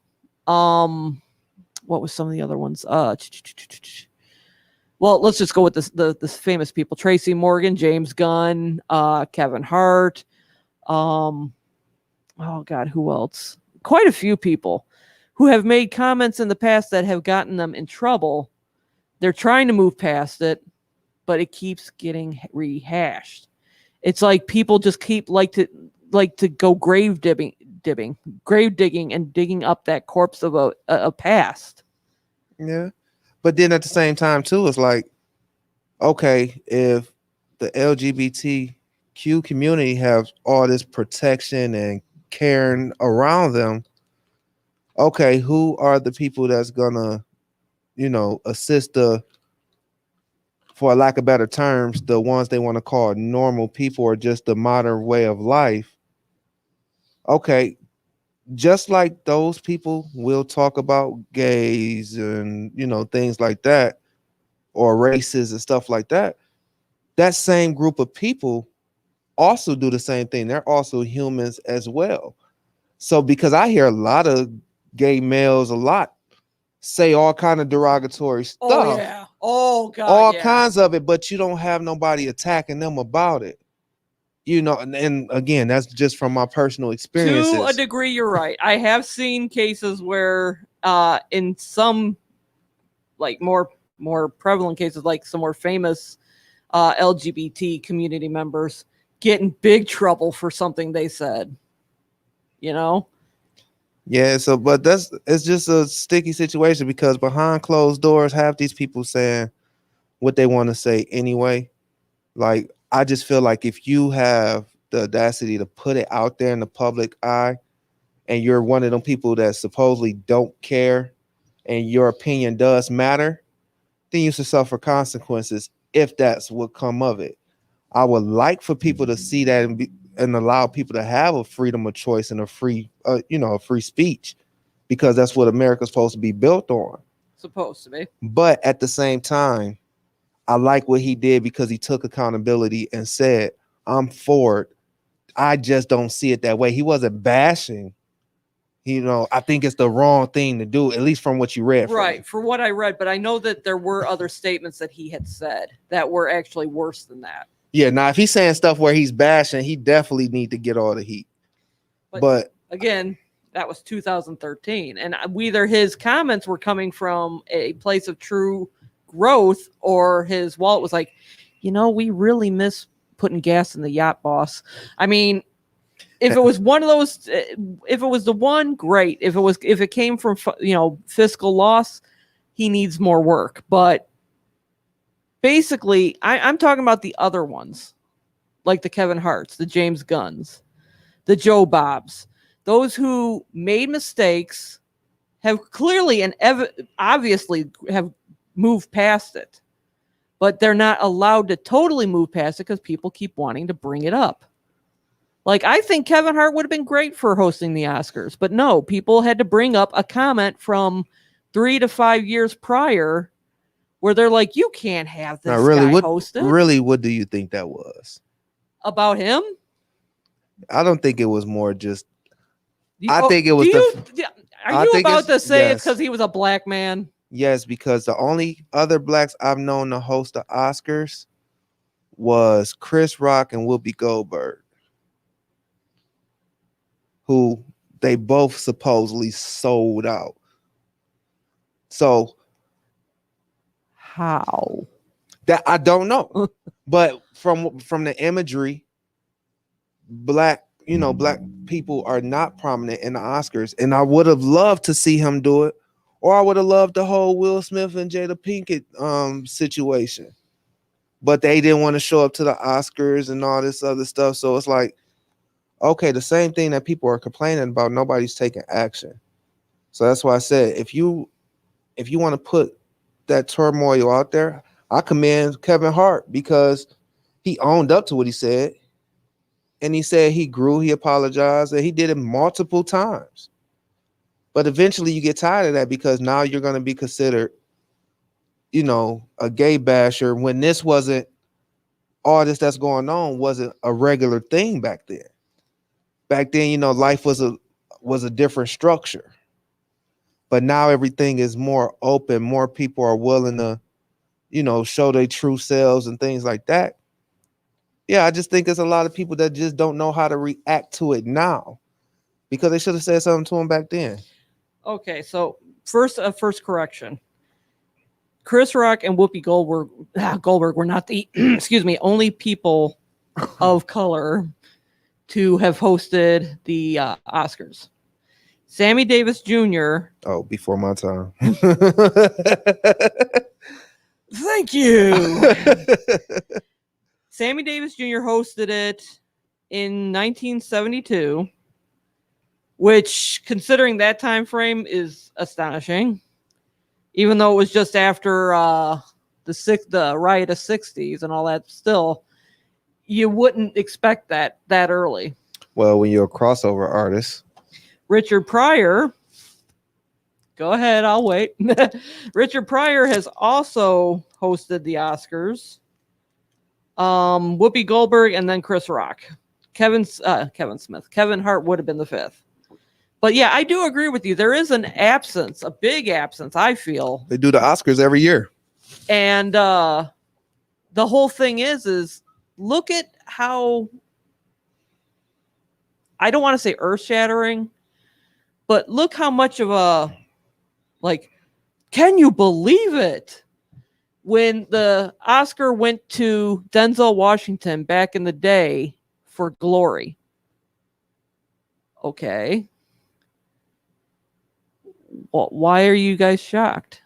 what was some of the other ones? Well, let's just go with the famous people: Tracy Morgan, James Gunn, Kevin Hart. Oh God, who else? Quite a few people who have made comments in the past that have gotten them in trouble. They're trying to move past it, but it keeps getting rehashed. It's like people just keep like to go grave digging, and digging up that corpse of a past. Yeah. But then at the same time too, it's like, okay, if the LGBTQ community have all this protection and caring around them, okay, who are the people that's gonna, assist for lack of better terms, the ones they want to call normal people or just the modern way of life? Okay, just like those people will talk about gays and things like that, or races and stuff like that, that same group of people also do the same thing. They're also humans as well. So because I hear a lot of gay males say all kind of derogatory stuff. Oh yeah. Oh God. All yeah. kinds of it, but you don't have nobody attacking them about it. And again, that's just from my personal experiences. To a degree, you're right. I have seen cases where in some like more prevalent cases, like some more famous LGBT community members get in big trouble for something they said. Yeah, so but it's just a sticky situation because behind closed doors, half these people saying what they want to say anyway. Like, I just feel like if you have the audacity to put it out there in the public eye and you're one of them people that supposedly don't care and your opinion does matter, then you should suffer consequences if that's what come of it. I would like for people to see that and allow people to have a freedom of choice and a free, free speech, because that's what America's supposed to be built on. Supposed to be. But at the same time, I like what he did because he took accountability and said, I'm for it. I just don't see it that way. He wasn't bashing. I think it's the wrong thing to do, at least from what you read. Right, for what I read. But I know that there were other statements that he had said that were actually worse than that. Yeah, now if he's saying stuff where he's bashing, he definitely need to get all the heat. But again, that was 2013. And either his comments were coming from a place of true growth or his wallet was like, we really miss putting gas in the yacht, boss. I mean, if it was one of those, if it was the one, great. If it came from, fiscal loss, he needs more work. But basically, I'm talking about the other ones, like the Kevin Harts, the James Gunns, the Joe Bobs, those who made mistakes, have clearly and obviously have moved past it, but they're not allowed to totally move past it because people keep wanting to bring it up. Like, I think Kevin Hart would have been great for hosting the Oscars, but no, people had to bring up a comment from 3 to 5 years prior where they're like, you can't have this guy host it. Really, what do you think that was? About him? I don't think it was more just... Are you about to say it's because he was a black man? Yes, because the only other blacks I've known to host the Oscars was Chris Rock and Whoopi Goldberg, who they both supposedly sold out. So how? That I don't know. But from the imagery, black people are not prominent in the Oscars, and I would have loved to see him do it, or I would have loved the whole Will Smith and Jada Pinkett situation. But they didn't want to show up to the Oscars and all this other stuff. So it's like, okay, the same thing that people are complaining about, nobody's taking action. So that's why I said, if you if you want to put that turmoil out there, I commend Kevin Hart because he owned up to what he said. And he said he grew, he apologized, and he did it multiple times. But eventually you get tired of that because now you're going to be considered, you know, a gay basher when this wasn't, all this that's going on wasn't a regular thing back then. Back then, you know, life was a different structure. But now everything is more open. More people are willing to, you know, show their true selves and things like that. Yeah, I just think there's a lot of people that just don't know how to react to it now because they should have said something to him back then. Okay, so first correction. Chris Rock and Whoopi Goldberg were not the only people of color to have hosted the Oscars. Sammy Davis Jr. Oh, before my time. Thank you. Sammy Davis Jr. hosted it in 1972, which, considering that time frame, is astonishing. Even though it was just after the riot of '60s and all that, still, you wouldn't expect that early. Well, when you're a crossover artist. Richard Pryor, go ahead, I'll wait. Richard Pryor has also hosted the Oscars. Whoopi Goldberg and then Chris Rock. Kevin Smith. Kevin Hart would have been the fifth. But yeah, I do agree with you. There is an absence, a big absence, I feel. They do the Oscars every year. And the whole thing is look at how, I don't want to say earth-shattering, but look how much of a, like, can you believe it? When the Oscar went to Denzel Washington back in the day for Glory. Okay. Well, why are you guys shocked?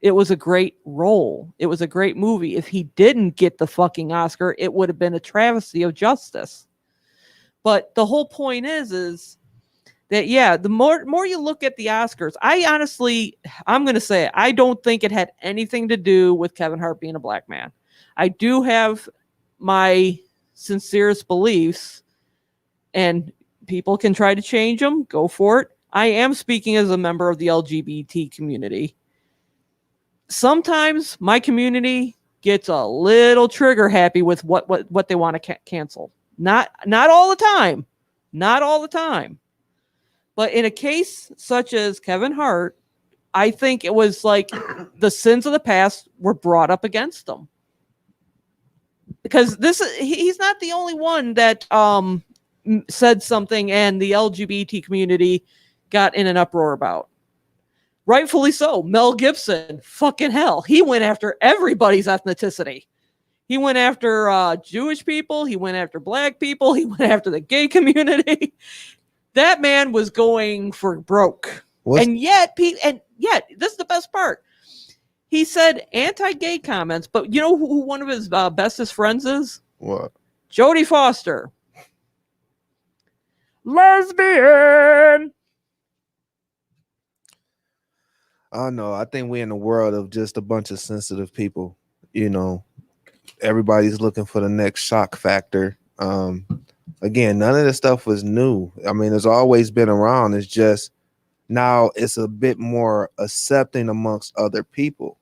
It was a great role. It was a great movie. If he didn't get the fucking Oscar, it would have been a travesty of justice. But the whole point is that, yeah, the more you look at the Oscars, I'm going to say it, I don't think it had anything to do with Kevin Hart being a black man. I do have my sincerest beliefs, and people can try to change them. Go for it. I am speaking as a member of the LGBT community. Sometimes my community gets a little trigger happy with what they want to cancel. Not all the time. Not all the time. But in a case such as Kevin Hart, I think it was like the sins of the past were brought up against him. Because he's not the only one that said something and the LGBT community got in an uproar about. Rightfully so. Mel Gibson, fucking hell. He went after everybody's ethnicity. He went after Jewish people. He went after black people. He went after the gay community. That man was going for broke. And yet, this is the best part. He said anti-gay comments, but you know who one of his bestest friends is? What? Jodie Foster. Lesbian. I don't know. I think we're in a world of just a bunch of sensitive people. You know, everybody's looking for the next shock factor. Again, none of this stuff was new. I mean, it's always been around. It's just now it's a bit more accepting amongst other people.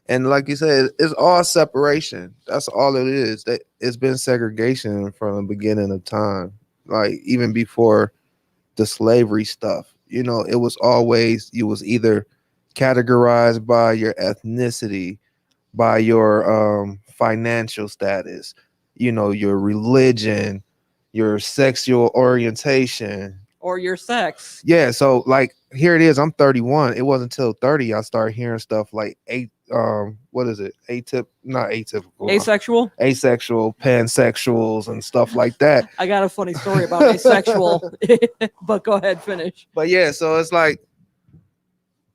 And like you said, it's all separation. That's all it is. It's been segregation from the beginning of time. Like even before the slavery stuff, you know, it was always, you was either categorized by your ethnicity, by your financial status, you know, your religion, your sexual orientation, or your sex. Yeah, so like here it is. I'm 31. It wasn't until 30 I started hearing stuff like what is it? Not atypical. Asexual? Asexual, pansexuals, and stuff like that. I got a funny story about asexual, but go ahead, finish. But yeah, so it's like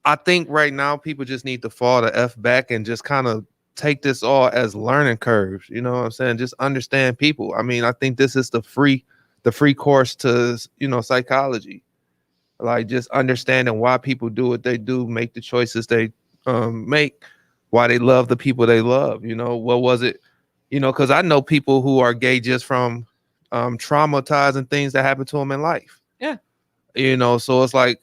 I think right now people just need to fall the F back and just kind of take this all as learning curves. You know what I'm saying? Just understand people. I mean, I think this is the free course to, you know, psychology. Like just understanding why people do what they do, make the choices they make, why they love the people they love. What was it? Because I know people who are gay just from traumatizing things that happened to them in life. Yeah. So it's like,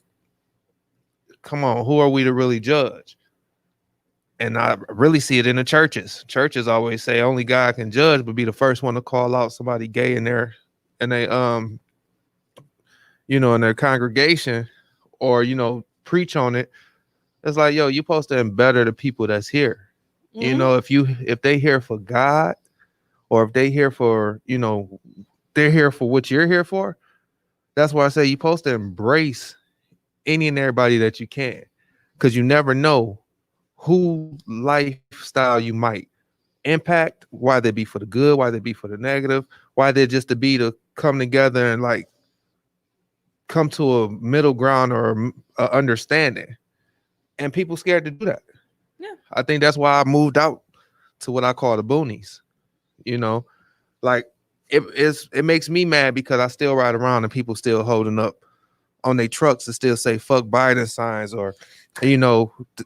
come on, who are we to really judge? And I really see it in the churches. Churches always say only God can judge, but be the first one to call out somebody gay in their in their congregation, or preach on it. It's like, yo, you're supposed to better the people that's here. If they here for God, or if they here for, they're here for what you're here for. That's why I say you're supposed to embrace any and everybody that you can, because you never know who lifestyle you might impact, why they be for the good, why they be for the negative, why they're just to be to come together and like come to a middle ground or a understanding. And people scared to do that. Yeah. I think that's why I moved out to what I call the boonies. Like it makes me mad because I still ride around and people still holding up on their trucks to still say fuck Biden signs, or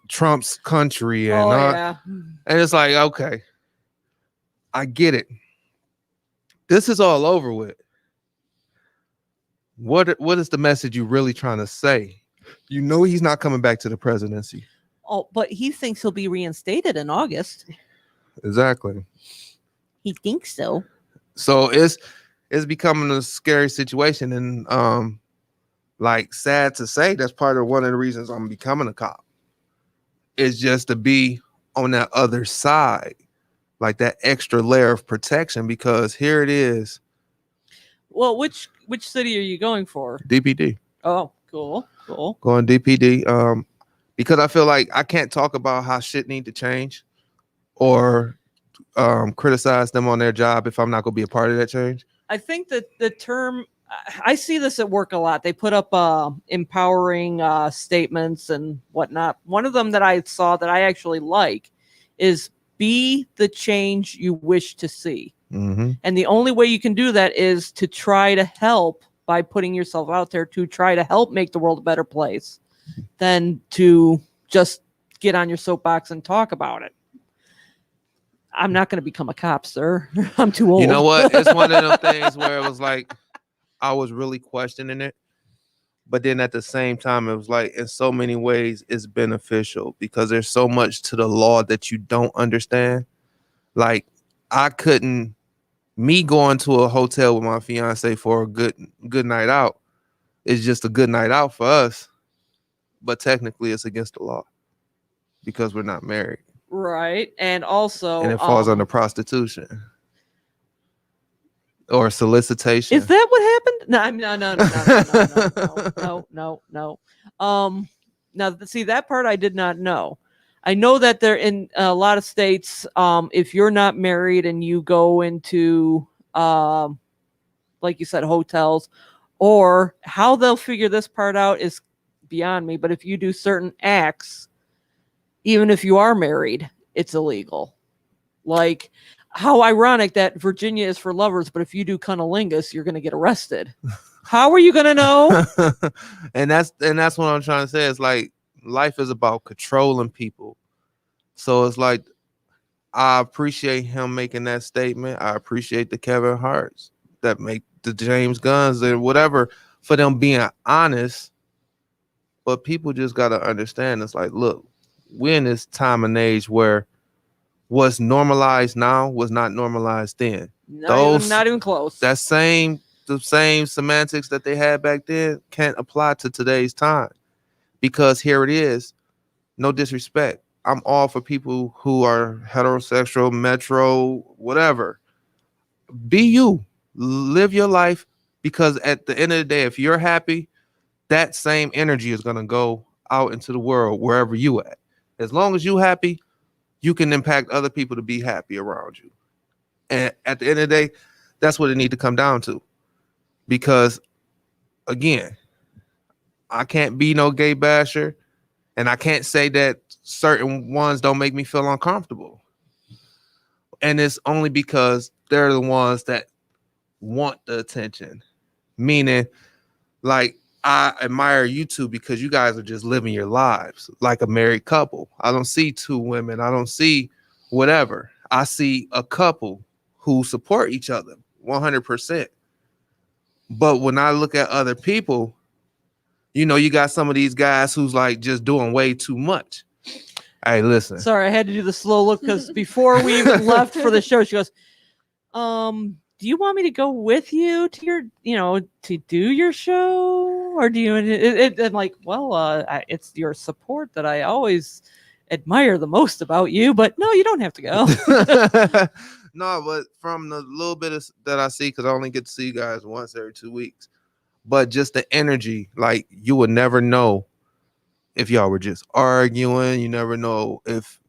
Trump's country, and yeah. and it's like, okay, I get it. This is all over with. What is the message you really trying to say? He's not coming back to the presidency. Oh, but he thinks he'll be reinstated in August. Exactly. He thinks so. So it's becoming a scary situation, and like, sad to say, that's part of one of the reasons I'm becoming a cop. Is just to be on that other side, like that extra layer of protection, because here it is. Well, which city are you going for? DPD. Oh, cool. Going DPD. Because I feel like I can't talk about how shit need to change, or criticize them on their job if I'm not going to be a part of that change. I think that the term, I see this at work a lot. They put up empowering statements and whatnot. One of them that I saw that I actually like is be the change you wish to see. Mm-hmm. And the only way you can do that is to try to help by putting yourself out there to try to help make the world a better place than to just get on your soapbox and talk about it. I'm not going to become a cop, sir. I'm too old. You know what? It's one of those things where it was like, I was really questioning it. But then at the same time, it was like, in so many ways, it's beneficial because there's so much to the law that you don't understand. Like, me going to a hotel with my fiance for a good night out is just a good night out for us. But technically, it's against the law because we're not married. Right. And also, and it falls under prostitution or solicitation. Is that what happened? No. Now, see, that part I did not know. I know that they're in a lot of states. If you're not married and you go into, like you said, hotels, or how they'll figure this part out is beyond me. But if you do certain acts, even if you are married, it's illegal. Like, how ironic that Virginia is for lovers, but if you do cunnilingus, you're going to get arrested. How are you going to know? and that's what I'm trying to say. It's like, life is about controlling people. So it's like, I appreciate him making that statement. I appreciate the Kevin Harts that make the James Gunns and whatever for them being honest. But people just got to understand, it's like, look, we're in this time and age where what's normalized now was not normalized then. Not even close. The same semantics that they had back then can't apply to today's time, because here it is. No disrespect, I'm all for people who are heterosexual, metro, whatever. Be you, live your life, because at the end of the day, if you're happy, that same energy is going to go out into the world wherever you at. As long as you happy, you can impact other people to be happy around you. And at the end of the day, that's what it needs to come down to. Because, again, I can't be no gay basher, and I can't say that certain ones don't make me feel uncomfortable. And it's only because they're the ones that want the attention. Meaning, like, I admire you two because you guys are just living your lives like a married couple. I don't see two women. I don't see whatever. I see a couple who support each other 100%. But when I look at other people, you know, you got some of these guys who's like just doing way too much. Hey, listen. Sorry, I had to do the slow look because before we even left for the show, she goes, do you want me to go with you to your, to do your show? Or do you, I'm like, well, it's your support that I always admire the most about you, but no, you don't have to go. No, but from the little bit that I see, because I only get to see you guys once every 2 weeks, but just the energy, like you would never know if y'all were just arguing. You never know if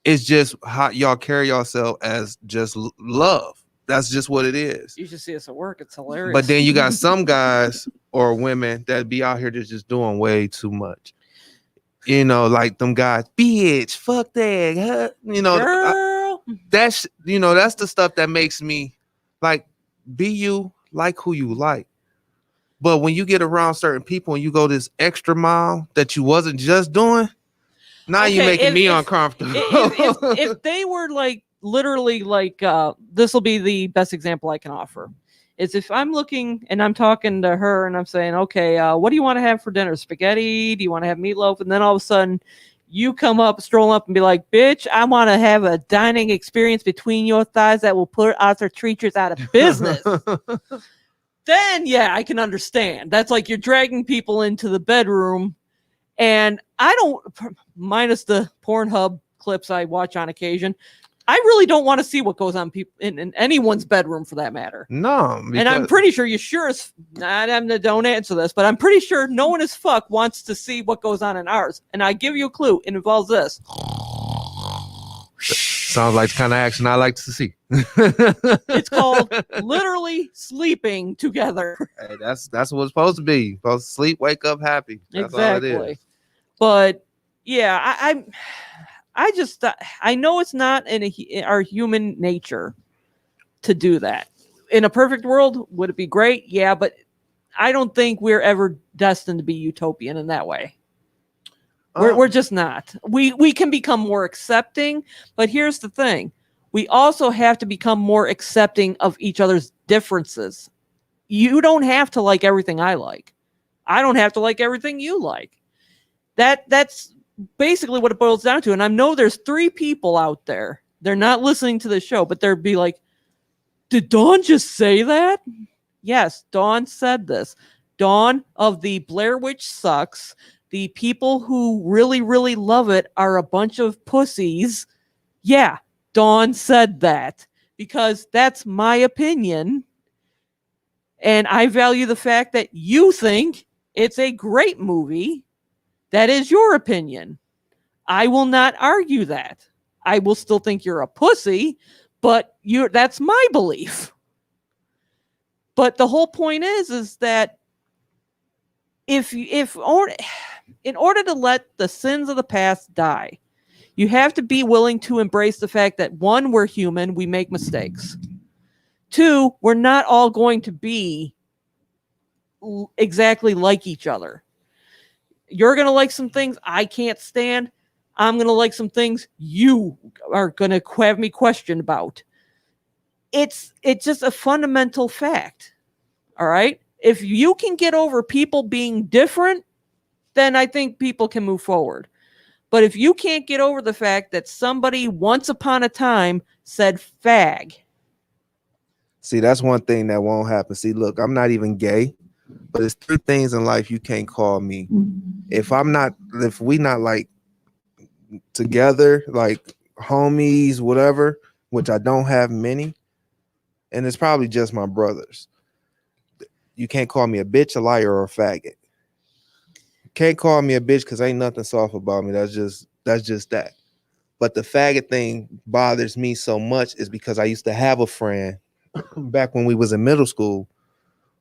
it's just how y'all carry yourself as just love. That's just what it is. You should see us at work. It's hilarious. But then you got some guys or women that be out here just doing way too much. You know, like them guys, bitch, fuck that. Huh? You know, girl. That's the stuff that makes me like, be you, like who you like. But when you get around certain people and you go this extra mile that you wasn't just doing, now you're making me uncomfortable. If they were like literally like this will be the best example I can offer. Is if I'm looking and I'm talking to her and I'm saying, okay, what do you want to have for dinner? Spaghetti? Do you want to have meatloaf? And then all of a sudden you come up, stroll up and be like, bitch, I want to have a dining experience between your thighs that will put Arthur Treachers out of business. Then, yeah, I can understand. That's like you're dragging people into the bedroom. And I don't, minus the Pornhub clips I watch on occasion, I really don't want to see what goes on in anyone's bedroom for that matter. No. And I'm pretty sure don't answer this, but I'm pretty sure no one as fuck wants to see what goes on in ours. And I give you a clue. It involves this. Sounds like the kind of action I like to see. It's called literally sleeping together. Hey, that's what it's supposed to be. Supposed to sleep, wake up happy. That's exactly. all it is. But yeah, I know it's not in our human nature to do that. In a perfect world, would it be great? Yeah, but I don't think we're ever destined to be utopian in that way. We're just not. We can become more accepting, but here's the thing. We also have to become more accepting of each other's differences. You don't have to like everything I like. I don't have to like everything you like. That's basically what it boils down to. And I know there's 3 people out there. They're not listening to the show, but they'll be like, did Dawn just say that? Yes, Dawn said this. Dawn of the Blair Witch Sucks. The people who really, really love it are a bunch of pussies. Yeah, Dawn said that because that's my opinion. And I value the fact that you think it's a great movie. That is your opinion. I will not argue that. I will still think you're a pussy, but that's my belief. But the whole point is that in order to let the sins of the past die, you have to be willing to embrace the fact that 1, we're human, we make mistakes. 2, we're not all going to be exactly like each other. You're going to like some things I can't stand. I'm going to like some things you are going to have me question about. It's just a fundamental fact. All right? If you can get over people being different, then I think people can move forward. But if you can't get over the fact that somebody once upon a time said fag. See, that's one thing that won't happen. See, look, I'm not even gay, but there's 3 things in life you can't call me. If we not like together, like homies, whatever, which I don't have many, and it's probably just my brothers. You can't call me a bitch, a liar, or a faggot. Can't call me a bitch because ain't nothing soft about me. That's just that. But the faggot thing bothers me so much is because I used to have a friend back when we was in middle school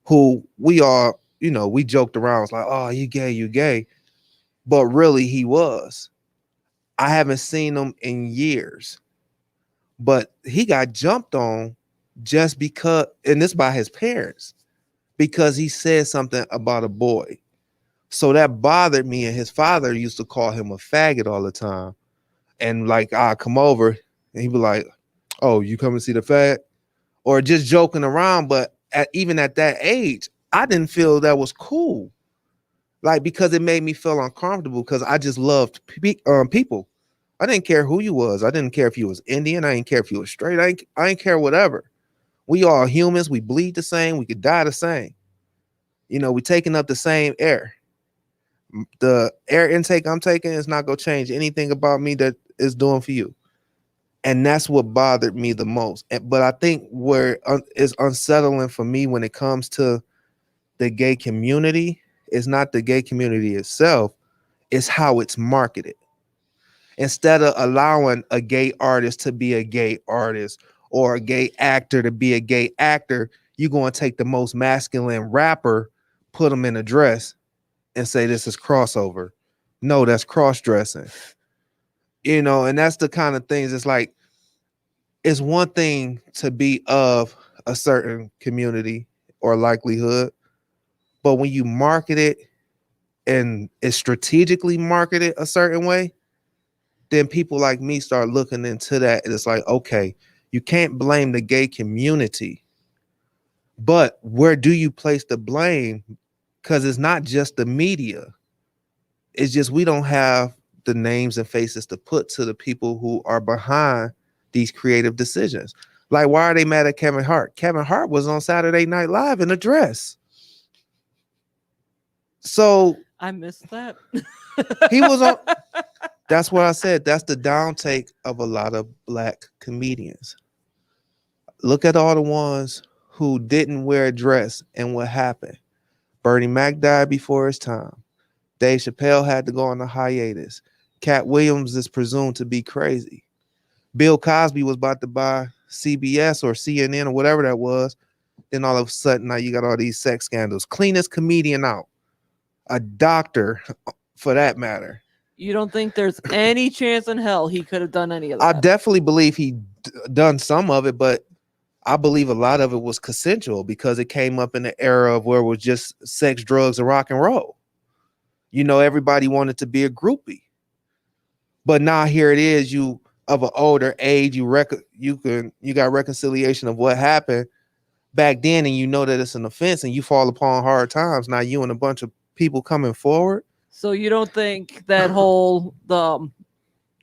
who we all, we joked around. It's like, oh, you gay. But really he was. I haven't seen him in years. But he got jumped on just because, and this by his parents, because he said something about a boy. So that bothered me. And his father used to call him a faggot all the time. And like, I'd come over and he'd be like, oh, you come and see the fag? Or just joking around. But even at that age, I didn't feel that was cool. Like, because it made me feel uncomfortable because I just loved people. I didn't care who you was. I didn't care if you was Indian. I didn't care if you was straight. I didn't care whatever. We all humans. We bleed the same. We could die the same. You know, we taking up the same air. The air intake I'm taking is not going to change anything about me that is doing for you. And that's what bothered me the most. But I think where is unsettling for me when it comes to the gay community is not the gay community itself, it's how it's marketed. Instead of allowing a gay artist to be a gay artist or a gay actor to be a gay actor, you're going to take the most masculine rapper, put him in a dress, and say this is crossover. No, that's cross-dressing. You know, and that's the kind of things. It's like, it's one thing to be of a certain community or likelihood, but when you market it and it's strategically marketed a certain way, then people like me start looking into that. And it's like, okay, you can't blame the gay community, but where do you place the blame? Because it's not just the media. It's just we don't have the names and faces to put to the people who are behind these creative decisions. Like, why are they mad at Kevin Hart? Kevin Hart was on Saturday Night Live in a dress. So I missed that. he was on. That's what I said. That's the downtake of a lot of black comedians. Look at all the ones who didn't wear a dress and what happened. Bernie Mac died before his time. Dave Chappelle had to go on a hiatus. Cat Williams is presumed to be crazy. Bill Cosby was about to buy CBS or CNN or whatever that was. Then all of a sudden, now you got all these sex scandals. Cleanest comedian out. A doctor, for that matter. You don't think there's any chance in hell he could have done any of I that? definitely believe he done some of it, but I believe a lot of it was consensual because it came up in the era of where it was just sex, drugs, and rock and roll. You know, everybody wanted to be a groupie. But now here it is, you of an older age, you got reconciliation of what happened back then, and you know that it's an offense and you fall upon hard times. Now you and a bunch of people coming forward. So you don't think that whole the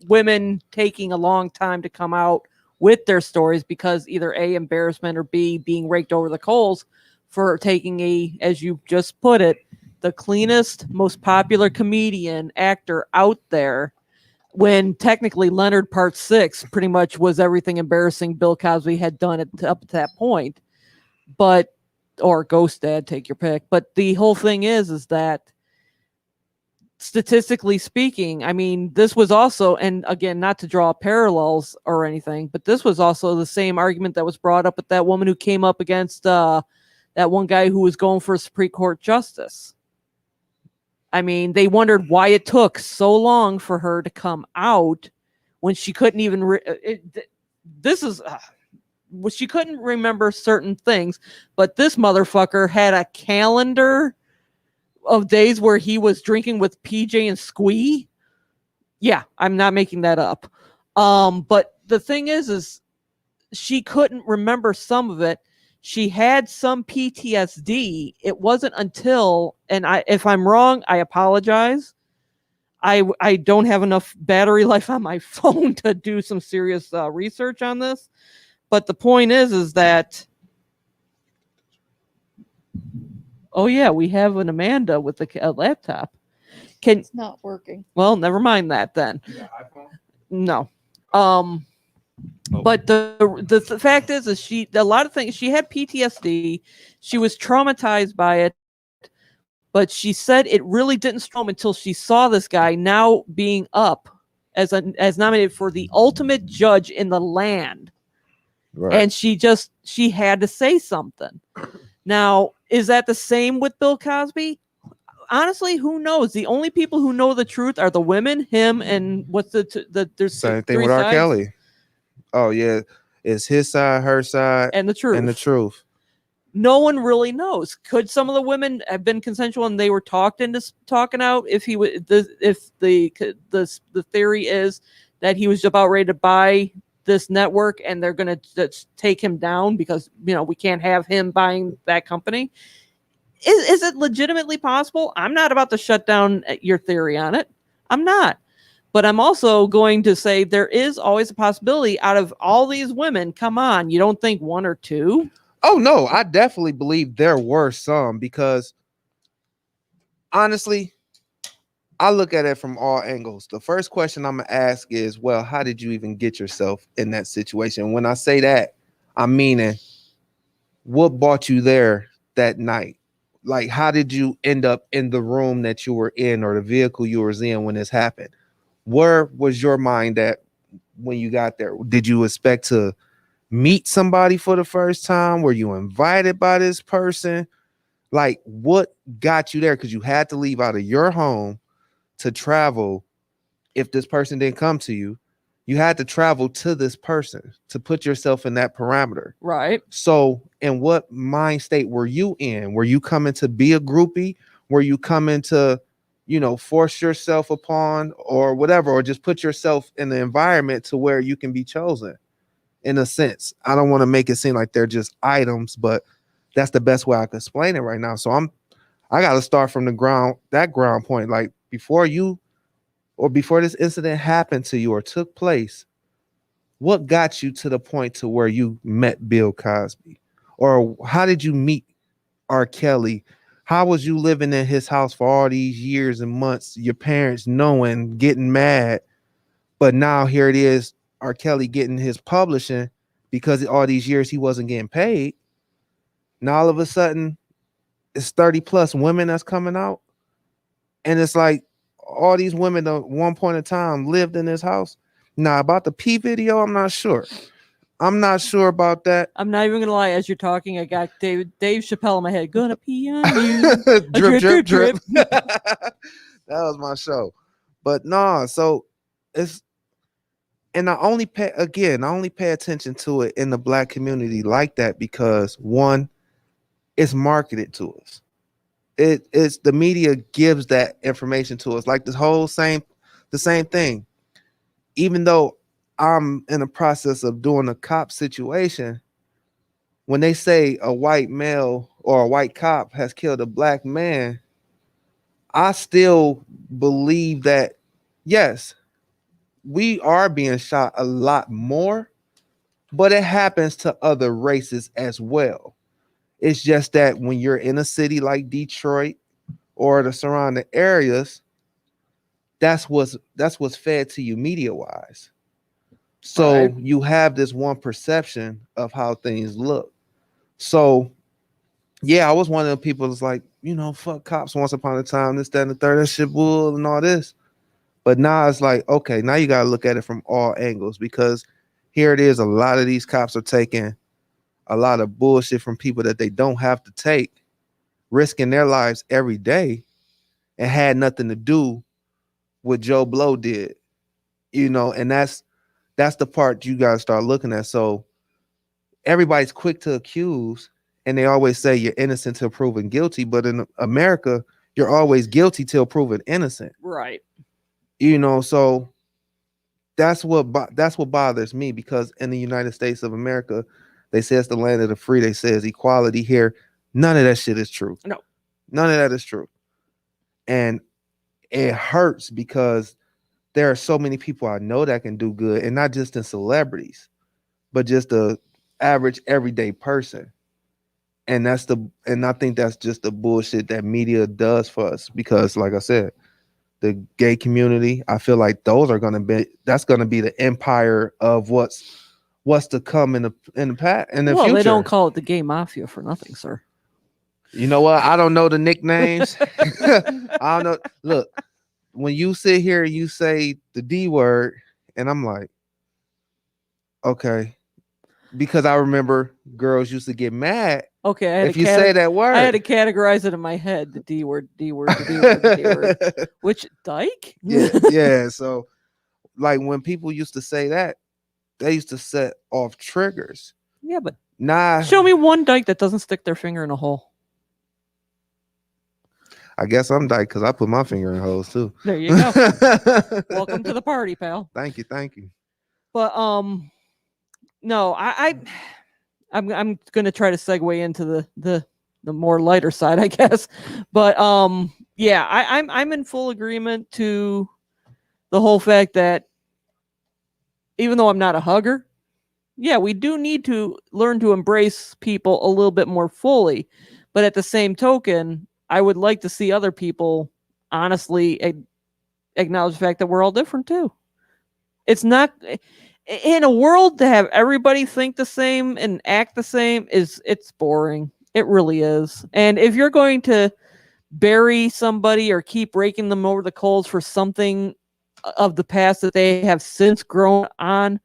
women taking a long time to come out with their stories because either A, embarrassment, or B, being raked over the coals for taking a, as you just put it, the cleanest, most popular comedian actor out there, when technically Leonard Part 6 pretty much was everything embarrassing Bill Cosby had done up to that point, but, or Ghost Dad, take your pick. But the whole thing is that statistically speaking, I mean, this was also, and again, not to draw parallels or anything, but this was also the same argument that was brought up with that woman who came up against that one guy who was going for a Supreme Court justice. I mean, they wondered why it took so long for her to come out when she couldn't even, she couldn't remember certain things, but this motherfucker had a calendar of days where he was drinking with PJ and Squee. Yeah, I'm not making that up. But the thing is she couldn't remember some of it. She had some PTSD. It wasn't until, and if I'm wrong, I apologize. I don't have enough battery life on my phone to do some serious research on this. But the point is that, oh yeah, we have an Amanda with a laptop. It's not working. Well, never mind that then. No. But the fact is a lot of things, she had PTSD. She was traumatized by it. But she said it really didn't storm until she saw this guy now being up as nominated for the ultimate judge in the land. Right. And she had to say something. Now, is that the same with Bill Cosby? Honestly, who knows? The only people who know the truth are the women, him, and what's there's same thing with R. Kelly. Oh yeah, it's his side, her side, and the truth. And the truth. No one really knows. Could some of the women have been consensual and they were talked into talking out? If he was, if the theory is that he was about ready to buy this network and they're going to take him down because we can't have him buying that company. Is it legitimately possible? I'm not about to shut down your theory on it. I'm not. But I'm also going to say there is always a possibility out of all these women. Come on, you don't think one or two? Oh no, I definitely believe there were some, because honestly, I look at it from all angles. The first question I'm gonna ask is, well, how did you even get yourself in that situation? When I say that, I'm meaning what brought you there that night? Like, how did you end up in the room that you were in or the vehicle you were in when this happened? Where was your mind at when you got there? Did you expect to meet somebody for the first time? Were you invited by this person? Like, what got you there? Because you had to leave out of your home to travel. If this person didn't come to you, you had to travel to this person to put yourself in that parameter. Right. So in what mind state were you in? Were you coming to be a groupie? Were you coming to, force yourself upon or whatever, or just put yourself in the environment to where you can be chosen? In a sense, I don't want to make it seem like they're just items, but that's the best way I can explain it right now. So I got to start from that ground point. Like, before this incident happened to you or took place, what got you to the point to where you met Bill Cosby? Or how did you meet R. Kelly? How was you living in his house for all these years and months, your parents knowing, getting mad, but now here it is, R. Kelly getting his publishing because all these years he wasn't getting paid. Now all of a sudden it's 30 plus women that's coming out. And it's like all these women at one point in time lived in this house. Now about the P video, I'm not sure. I'm not sure about that. I'm not even gonna lie. As you're talking, I got Dave Chappelle in my head. Gonna pee on you. drip, drip. That was my show. But no, so it's, and I only pay attention to it in the Black community like that because, one, it's marketed to us. It's the media gives that information to us. Like the same thing. Even though I'm in the process of doing a cop situation, when they say a white male or a white cop has killed a black man, I still believe that, yes, we are being shot a lot more, but it happens to other races as well. It's just that when you're in a city like Detroit or the surrounding areas, that's what's fed to you media wise. So Right. you have this one perception of how things look. So yeah, I was one of the people that's like, fuck cops once upon a time, this, that, and the third, that shit bull and all this. But now it's like, okay, now you got to look at it from all angles, because here it is. A lot of these cops are taking a lot of bullshit from people that they don't have to take, risking their lives every day, and had nothing to do with Joe Blow did, and that's the part you got to start looking at. So everybody's quick to accuse, and they always say you're innocent till proven guilty. But in America, you're always guilty till proven innocent. Right. So that's what bothers me, because in the United States of America, they say it's the land of the free. They say it's equality here. None of that shit is true. No. None of that is true. And it hurts because there are so many people I know that can do good, and not just in celebrities, but just the average everyday person. And I think that's just the bullshit that media does for us, because like I said, the gay community, I feel like that's going to be the empire of what's to come in the future. Well, they don't call it the gay mafia for nothing, sir. You know what? I don't know the nicknames. I don't know. Look, when you sit here and you say the D word, and I'm like, okay, because I remember girls used to get mad. Okay, if you say that word, I had to categorize it in my head. The D word, the D word, the D word. Which, dyke? Yeah. So, like, when people used to say that, they used to set off triggers. Yeah, but Nah, Show me one dyke that doesn't stick their finger in a hole. I guess I'm dyke because I put my finger in holes too. There you go. Welcome to the party, pal. Thank you. But no, I'm gonna try to segue into the more lighter side, I guess. But yeah, I'm in full agreement to the whole fact that even though I'm not a hugger, yeah, we do need to learn to embrace people a little bit more fully. But at the same token, I would like to see other people honestly acknowledge the fact that we're all different too. It's not in a world to have everybody think the same and act the same it's boring. It really is. And if you're going to bury somebody or keep raking them over the coals for something of the past that they have since grown on,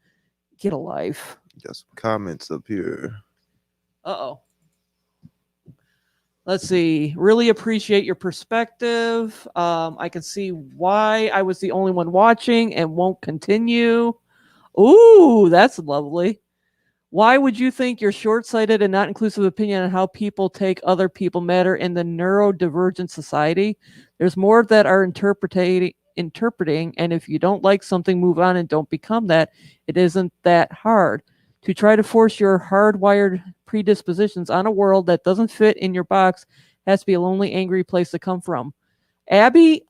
get a life. Got some comments up here. Uh-oh. Let's see. Really appreciate your perspective. I can see why I was the only one watching and won't continue. Ooh, that's lovely. Why would you think your short-sighted and not inclusive opinion on how people take other people matter in the neurodivergent society? There's more that are interpreting, and if you don't like something, move on and don't become that. It isn't that hard. To try to force your hardwired predispositions on a world that doesn't fit in your box has to be a lonely, angry place to come from. Abby,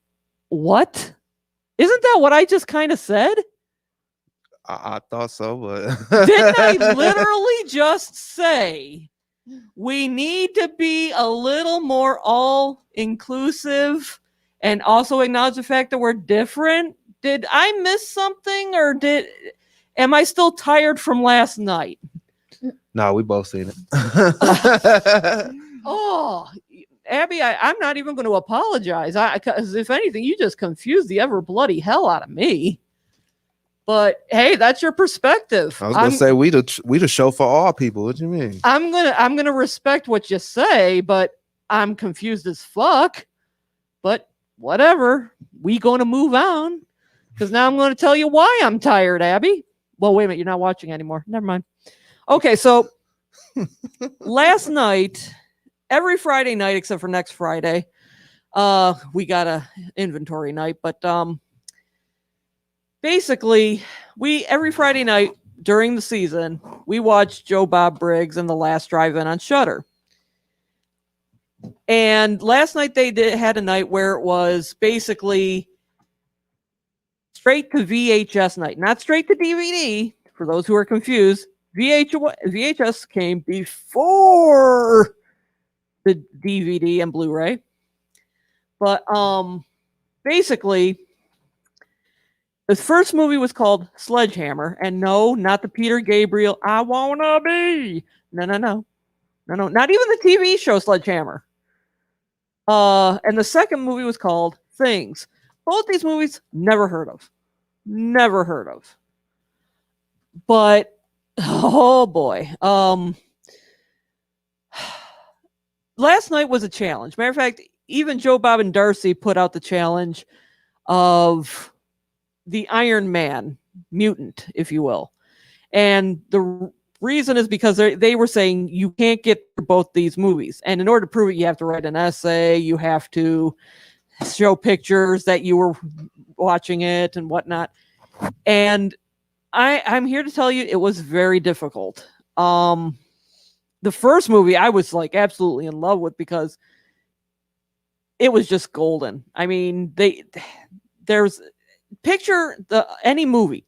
what? Isn't that what I just kind of said? I thought so, but Didn't I literally just say we need to be a little more all-inclusive and also acknowledge the fact that we're different? Did I miss something, or am I still tired from last night? No, we both seen it. Oh, Abby, I'm not even going to apologize. Because if anything, you just confused the ever bloody hell out of me. But hey, that's your perspective. I was gonna say we the show for all people. What do you mean? I'm gonna respect what you say, but I'm confused as fuck. But whatever, we gonna move on because now I'm gonna tell you why I'm tired, Abby. Well, wait a minute, you're not watching anymore. Never mind. Okay, so last night, every Friday night except for next Friday, we got a inventory night, but basically, every Friday night during the season, we watch Joe Bob Briggs and The Last Drive-In on Shudder. And last night they had a night where it was basically straight to VHS night, not straight to DVD. For those who are confused, VHS came before the DVD and Blu-ray. But basically, the first movie was called Sledgehammer, and no, not the Peter Gabriel, I wanna be. No. Not even the TV show Sledgehammer. And the second movie was called Things. Both these movies, never heard of. But, oh boy. Last night was a challenge. Matter of fact, even Joe Bob and Darcy put out the challenge of the Iron Man mutant, if you will. And the reason is because they were saying you can't get both these movies. And in order to prove it, you have to write an essay, you have to show pictures that you were watching it and whatnot. And I'm here to tell you it was very difficult. The first movie I was like absolutely in love with because it was just golden. I mean, there's picture any movie,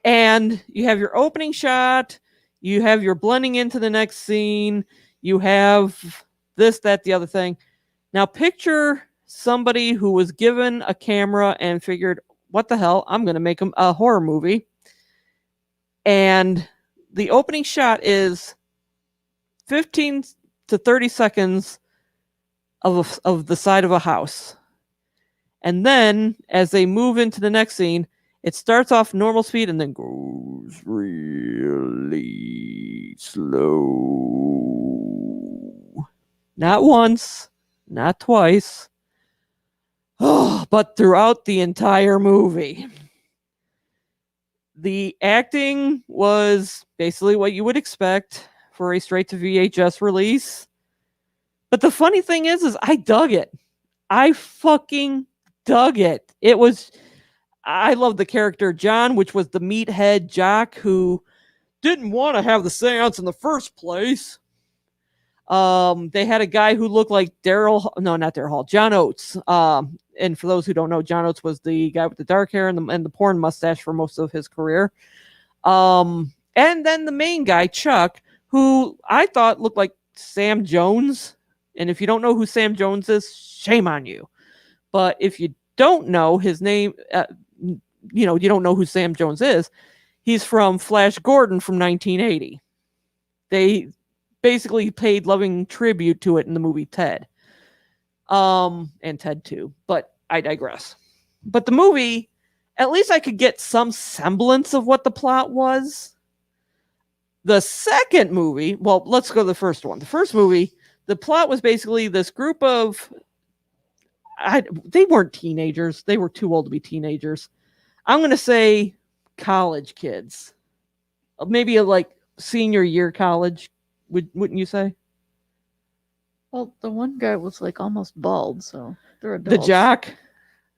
and you have your opening shot, you have your blending into the next scene, you have this, that, the other thing. Now picture somebody who was given a camera and figured, what the hell, I'm going to make a horror movie. And the opening shot is 15 to 30 seconds of the side of a house. And then, as they move into the next scene, it starts off normal speed and then goes really slow. Not once, not twice, but throughout the entire movie. The acting was basically what you would expect for a straight to VHS release. But the funny thing is I dug it. I fucking dug it. I love the character John, which was the meathead jock who didn't want to have the seance in the first place. They had a guy who looked like not Daryl Hall, John Oates. And for those who don't know, John Oates was the guy with the dark hair and the porn mustache for most of his career. And then the main guy, Chuck, who I thought looked like Sam Jones. And if you don't know who Sam Jones is, shame on you. But if you don't know his name, you don't know who Sam Jones is, he's from Flash Gordon from 1980. They basically paid loving tribute to it in the movie Ted. And Ted 2, but I digress. But the movie, at least I could get some semblance of what the plot was. The second movie, well, let's go to the first one. The first movie, the plot was basically this group of, they weren't teenagers. They were too old to be teenagers. I'm going to say college kids. Maybe like senior year college, wouldn't you say? Well, the one guy was like almost bald, so they're adults. The jock?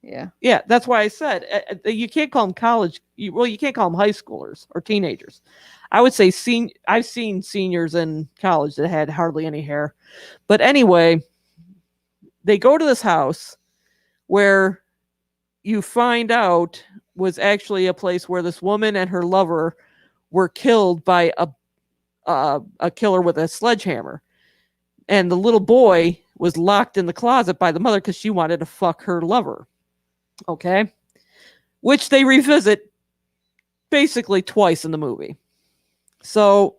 Yeah. Yeah, that's why I said you can't call them college. You can't call them high schoolers or teenagers. I would say I've seen seniors in college that had hardly any hair. But anyway, they go to this house where you find out was actually a place where this woman and her lover were killed by a killer with a sledgehammer. And the little boy was locked in the closet by the mother because she wanted to fuck her lover. Okay? Which they revisit basically twice in the movie. So,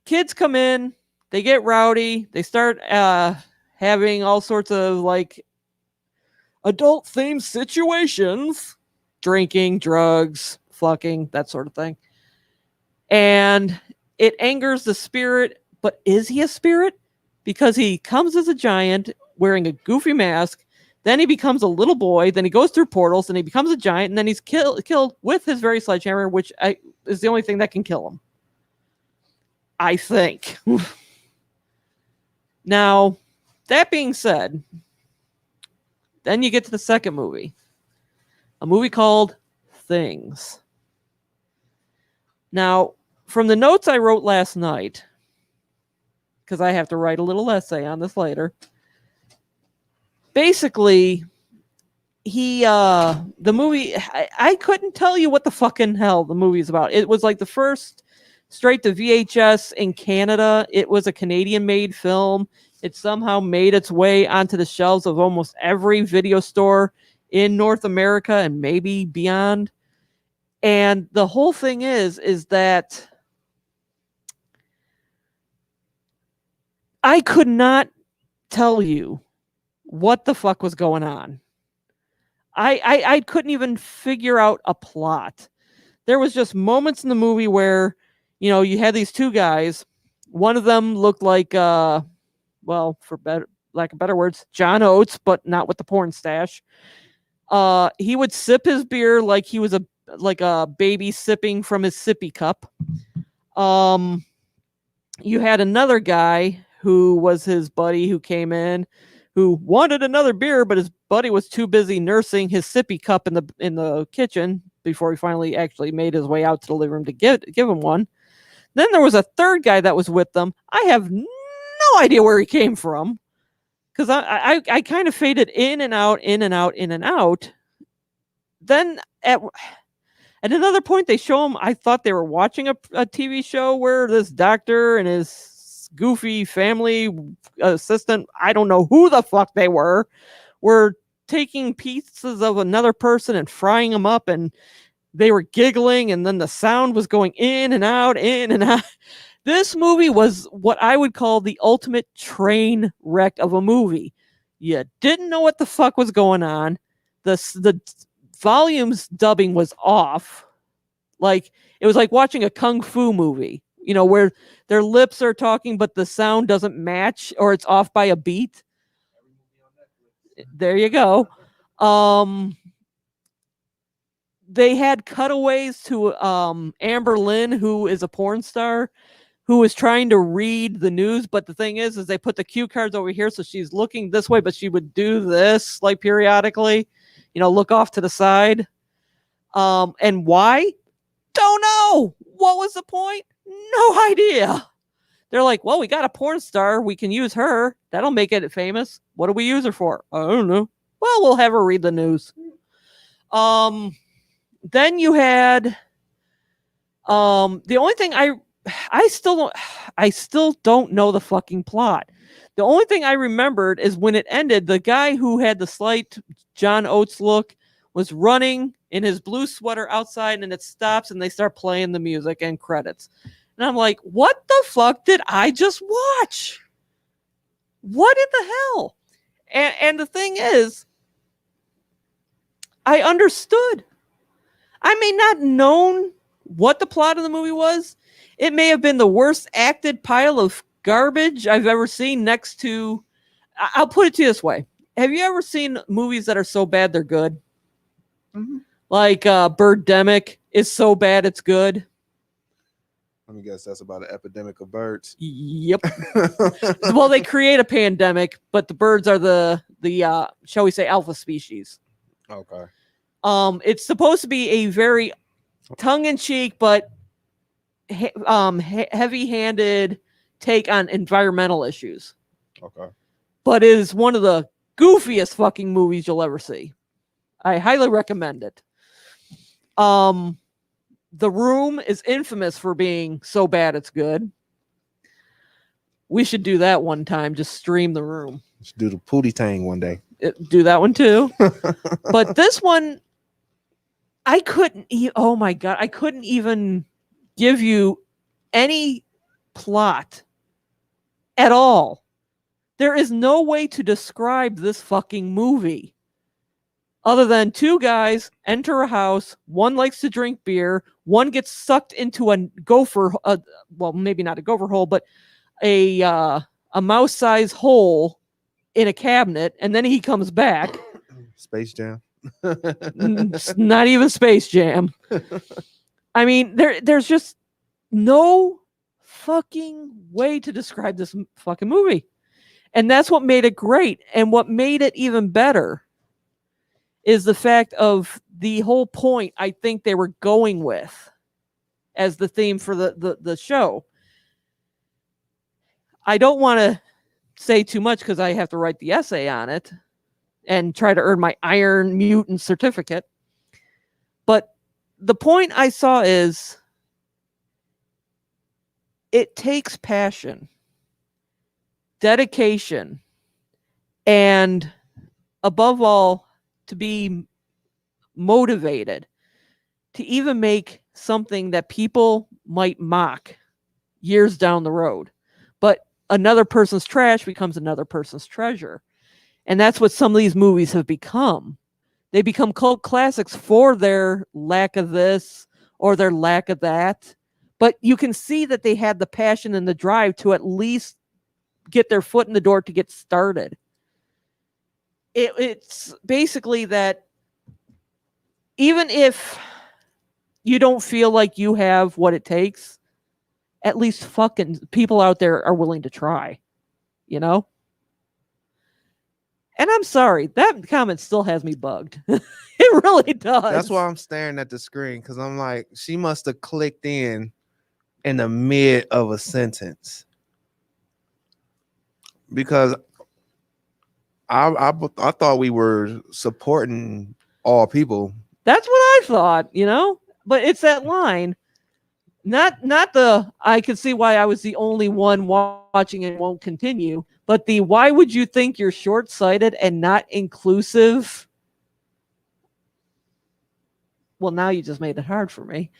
kids come in, they get rowdy, they start having all sorts of like adult themed situations, drinking, drugs, fucking, that sort of thing. And it angers the spirit, but is he a spirit? Because he comes as a giant wearing a goofy mask, then he becomes a little boy, then he goes through portals, and he becomes a giant, and then he's killed with his very sledgehammer, which is the only thing that can kill him. I think. Now, that being said, then you get to the second movie. A movie called Things. Now, from the notes I wrote last night, because I have to write a little essay on this later, basically, the movie, I couldn't tell you what the fucking hell the movie is about. It was like the first straight to VHS in Canada. It was a Canadian-made film. It somehow made its way onto the shelves of almost every video store in North America and maybe beyond. And the whole thing is that I could not tell you what the fuck was going on. I couldn't even figure out a plot. There was just moments in the movie where, you had these two guys. One of them looked like, well, for lack of better words, John Oates, but not with the porn stash. He would sip his beer like he was like a baby sipping from his sippy cup. You had another guy who was his buddy who came in, who wanted another beer, but his buddy was too busy nursing his sippy cup in the kitchen before he finally actually made his way out to the living room to give him one. Then there was a third guy that was with them. I have no idea where he came from, because I kind of faded in and out, in and out, in and out. Then at another point, they show him, I thought they were watching a TV show where this doctor and his goofy family assistant, I don't know who the fuck they were taking pieces of another person and frying them up, and they were giggling, and then the sound was going in and out, in and out. This movie was what I would call the ultimate train wreck of a movie. You didn't know what the fuck was going on. The volumes dubbing was off. Like, it was like watching a kung fu movie, where their lips are talking, but the sound doesn't match, or it's off by a beat. There you go. they had cutaways to Amber Lynn, who is a porn star, who was trying to read the news. But the thing is they put the cue cards over here, so she's looking this way, but she would do this like periodically, look off to the side. And why? Don't know. What was the point? No idea. They're like, well, we got a porn star. We can use her. That'll make it famous. What do we use her for? I don't know. Well, we'll have her read the news. Then you had the only thing I still don't know the fucking plot. The only thing I remembered is when it ended, the guy who had the slight John Oates look was running in his blue sweater outside, and it stops and they start playing the music and credits. And I'm like, what the fuck did I just watch? What in the hell? And the thing is, I understood. I may not known what the plot of the movie was. It may have been the worst acted pile of garbage I've ever seen next to... I'll put it to you this way. Have you ever seen movies that are so bad they're good? Mhm. Like Birdemic is so bad it's good. Let me guess, that's about an epidemic of birds. Yep. Well, they create a pandemic, but the birds are the shall we say alpha species. Okay. It's supposed to be a very tongue-in-cheek but heavy-handed take on environmental issues. Okay. But it is one of the goofiest fucking movies you'll ever see. I highly recommend it. The Room is infamous for being so bad it's good. We should do that one time. Just stream The Room. Let's do the Pootie Tang one day. Do that one too. But this one, I couldn't. Oh my god, I couldn't even give you any plot at all. There is no way to describe this fucking movie other than two guys enter a house. One likes to drink beer. One gets sucked into a gopher, well, maybe not a gopher hole, but a mouse-sized hole in a cabinet, and then he comes back. Space Jam. Not even Space Jam. I mean, there's just no fucking way to describe this fucking movie. And that's what made it great. And what made it even better is the fact of the whole point I think they were going with as the theme for the show. I don't want to say too much because I have to write the essay on it and try to earn my Iron Mutant certificate. But the point I saw is it takes passion, dedication, and above all, to be motivated to even make something that people might mock years down the road. But another person's trash becomes another person's treasure. And that's what some of these movies have become. They become cult classics for their lack of this or their lack of that. But you can see that they had the passion and the drive to at least get their foot in the door to get started. It's basically that even if you don't feel like you have what it takes, at least fucking people out there are willing to try, you know? And I'm sorry, that comment still has me bugged. It really does. That's why I'm staring at the screen, because I'm like, she must have clicked in the mid of a sentence. Because I thought we were supporting all people. That's what I thought, you know? But it's that line. Not the I could see why I was the only one watching and won't continue, but the why would you think you're short-sighted and not inclusive? Well, now you just made it hard for me.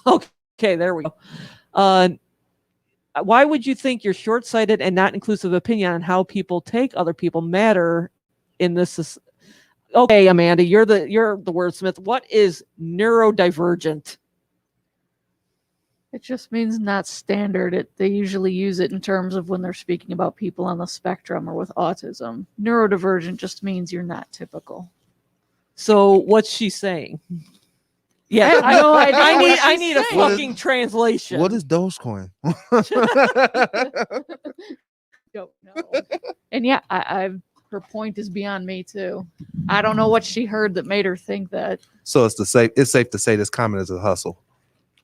Okay, there we go. Why would you think your short-sighted and not inclusive opinion on how people take other people matter in this? Okay, Amanda, you're the wordsmith. What is neurodivergent? It just means not standard. They usually use it in terms of when they're speaking about people on the spectrum or with autism. Neurodivergent just means you're not typical. So what's she saying? Yeah, I have no idea I what need I she's need a saying. What is- fucking translation. What is Dogecoin? Don't know. And yeah, her point is beyond me too. I don't know what she heard that made her think that. So it's safe to say this comment is a hustle.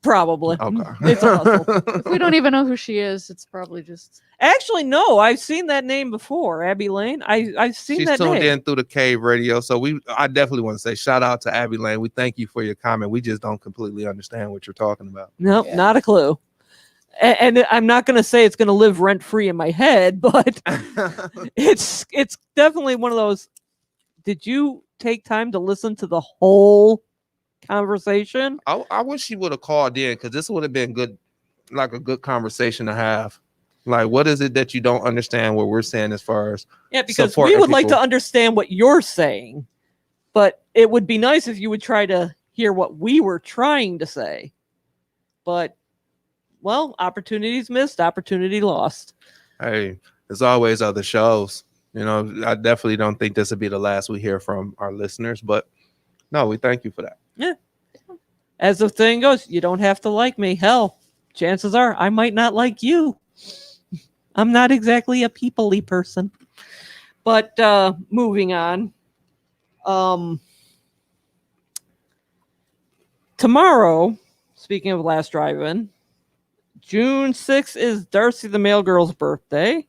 Probably. Okay. It's a hustle. If we don't even know who she is, it's probably just. Actually, no, I've seen that name before, Abby Lane. I've seen She's that tuned name. in through the Cave Radio. So I definitely want to say shout out to Abby Lane. We thank you for your comment. We just don't completely understand what you're talking about. No, Yeah. not a clue. And I'm not going to say it's going to live rent free in my head, but it's definitely one of those. Did you take time to listen to the whole conversation? I wish she would have called in because this would have been good, like a good conversation to have. Like, what is it that you don't understand what we're saying as far as Yeah, because we supporting would like to people? understand what you're saying, but it would be nice if you would try to hear what we were trying to say. But, well, opportunities missed, opportunity lost. Hey, there's always other shows. You know, I definitely don't think this would be the last we hear from our listeners, but no, we thank you for that. Yeah. As the thing goes, you don't have to like me. Hell, chances are I might not like you. I'm not exactly a people-y person. But moving on. Tomorrow, speaking of last drive-in, June 6th is Darcy the Mail Girl's birthday.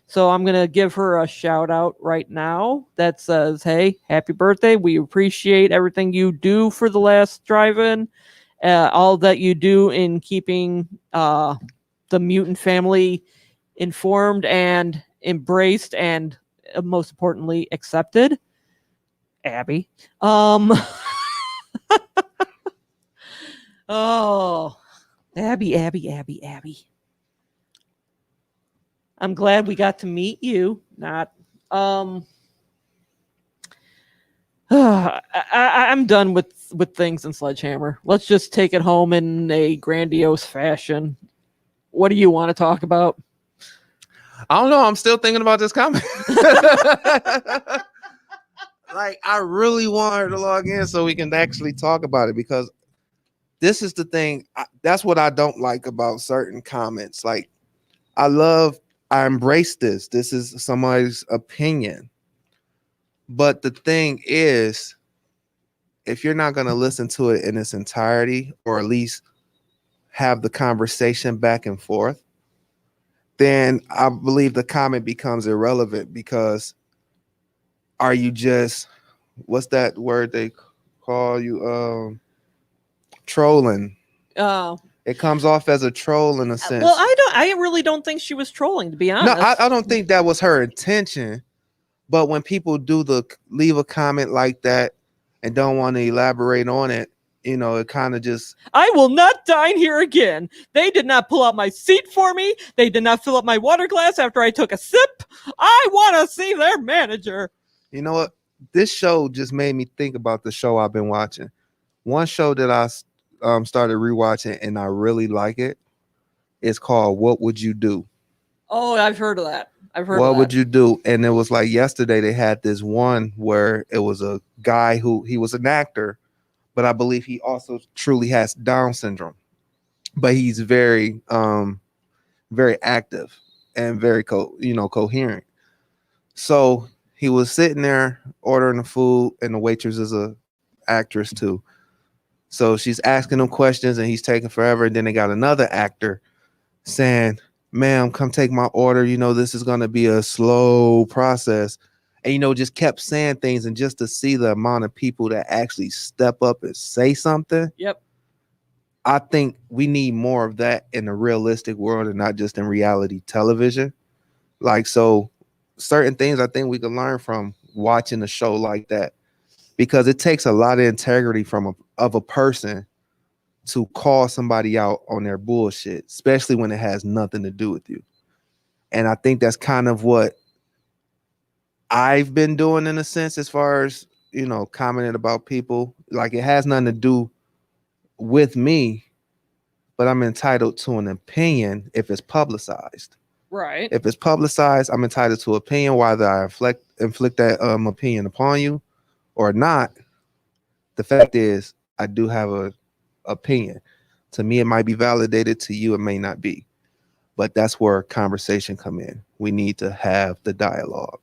So I'm going to give her a shout out right now that says, hey, happy birthday. We appreciate everything you do for the last drive-in, all that you do in keeping the mutant family informed and embraced and most importantly accepted. Abby. Oh, Abby. I'm glad we got to meet you. I'm done with things in Sledgehammer. Let's just take it home in a grandiose fashion. What do you want to talk about? I don't know. I'm still thinking about this comment. Like, I really want her to log in so we can actually talk about it because this is the thing. That's what I don't like about certain comments. Like, I embrace this. This is somebody's opinion. But the thing is, if you're not going to listen to it in its entirety or at least have the conversation back and forth, then I believe the comment becomes irrelevant because are you just, what's that word they call you? Trolling. It comes off as a troll in a sense. Well, I really don't think she was trolling, to be honest. No, I don't think that was her intention. But when people leave a comment like that and don't want to elaborate on it, you know, it kind of just. I will not dine here again. They did not pull out my seat for me. They did not fill up my water glass after I took a sip. I want to see their manager. You know what? This show just made me think about the show I've been watching. One show that I started rewatching and I really like it. It's called What Would You Do? Oh, I've heard of that. What would you do? And it was like yesterday they had this one where it was a guy he was an actor, but I believe he also truly has Down syndrome. But he's very very active and very coherent. So he was sitting there ordering the food, and the waitress is a actress too. So she's asking him questions and he's taking forever. And then they got another actor saying, ma'am, come take my order. You know, this is going to be a slow process. And, you know, just kept saying things. And just to see the amount of people that actually step up and say something. Yep. I think we need more of that in the realistic world and not just in reality television. Like, so certain things I think we can learn from watching a show like that, because it takes a lot of integrity of a person to call somebody out on their bullshit, especially when it has nothing to do with you. And I think that's kind of what I've been doing in a sense, as far as, you know, commenting about people. Like, it has nothing to do with me, but I'm entitled to an opinion if it's publicized. Right. If it's publicized, I'm entitled to opinion, whether I inflict that opinion upon you or not. The fact is, I do have a opinion. To me, it might be validated. To you, it may not be. But that's where conversation come in. We need to have the dialogue.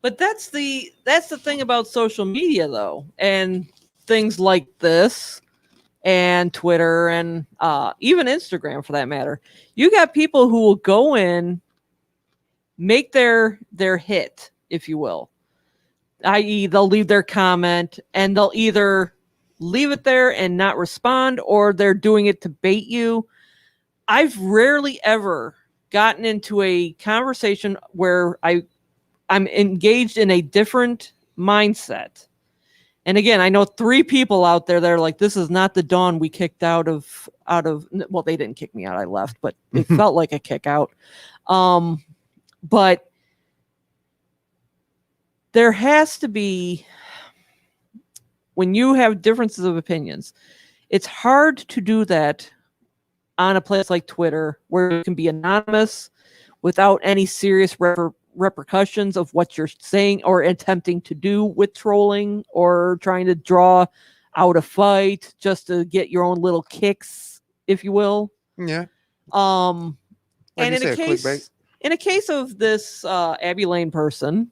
But that's the thing about social media, though, and things like this, and Twitter, and even Instagram, for that matter. You got people who will go in, make their hit, if you will, i.e., they'll leave their comment, and they'll either leave it there and not respond, or they're doing it to bait you. I've rarely ever gotten into a conversation where I'm engaged in a different mindset. And again, I know 3 people out there that are like, this is not the Dawn we kicked out of, well, they didn't kick me out. I left, but it felt like a kick out. But there has to be, when you have differences of opinions, it's hard to do that on a place like Twitter, where it can be anonymous without any serious repercussions of what you're saying or attempting to do with trolling or trying to draw out a fight just to get your own little kicks, if you will. Yeah. And Like you said, clickbait. in a case of this Abby Lane person,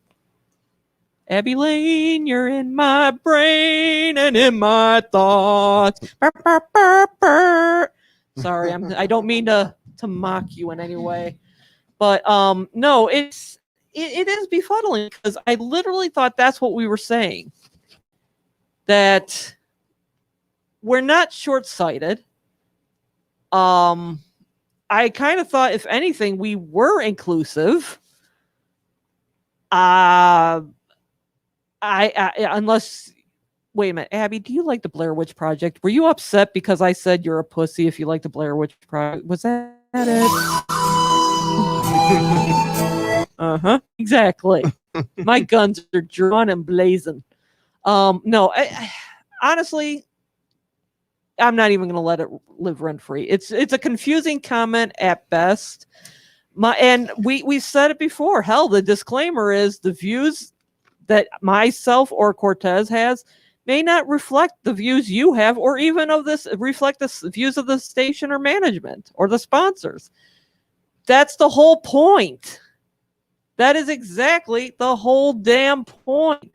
Abby Lane, you're in my brain and in my thoughts. Burr, burr, burr, burr. Sorry, I don't mean to mock you in any way, but no, it is befuddling, because I literally thought that's what we were saying, that we're not short-sighted. I kind of thought, if anything, we were inclusive. Unless, wait a minute, Abby, do you like the Blair Witch Project? Were you upset because I said you're a pussy if you like the Blair Witch Project? Was that it? Uh-huh, exactly. My guns are drawn and blazing. No, honestly, I'm not even going to let it live rent-free. It's a confusing comment at best. We've said it before. Hell, the disclaimer is the views that myself or Cortez has may not reflect the views you have, or even reflect the views of the station or management or the sponsors. That's the whole point. That is exactly the whole damn point.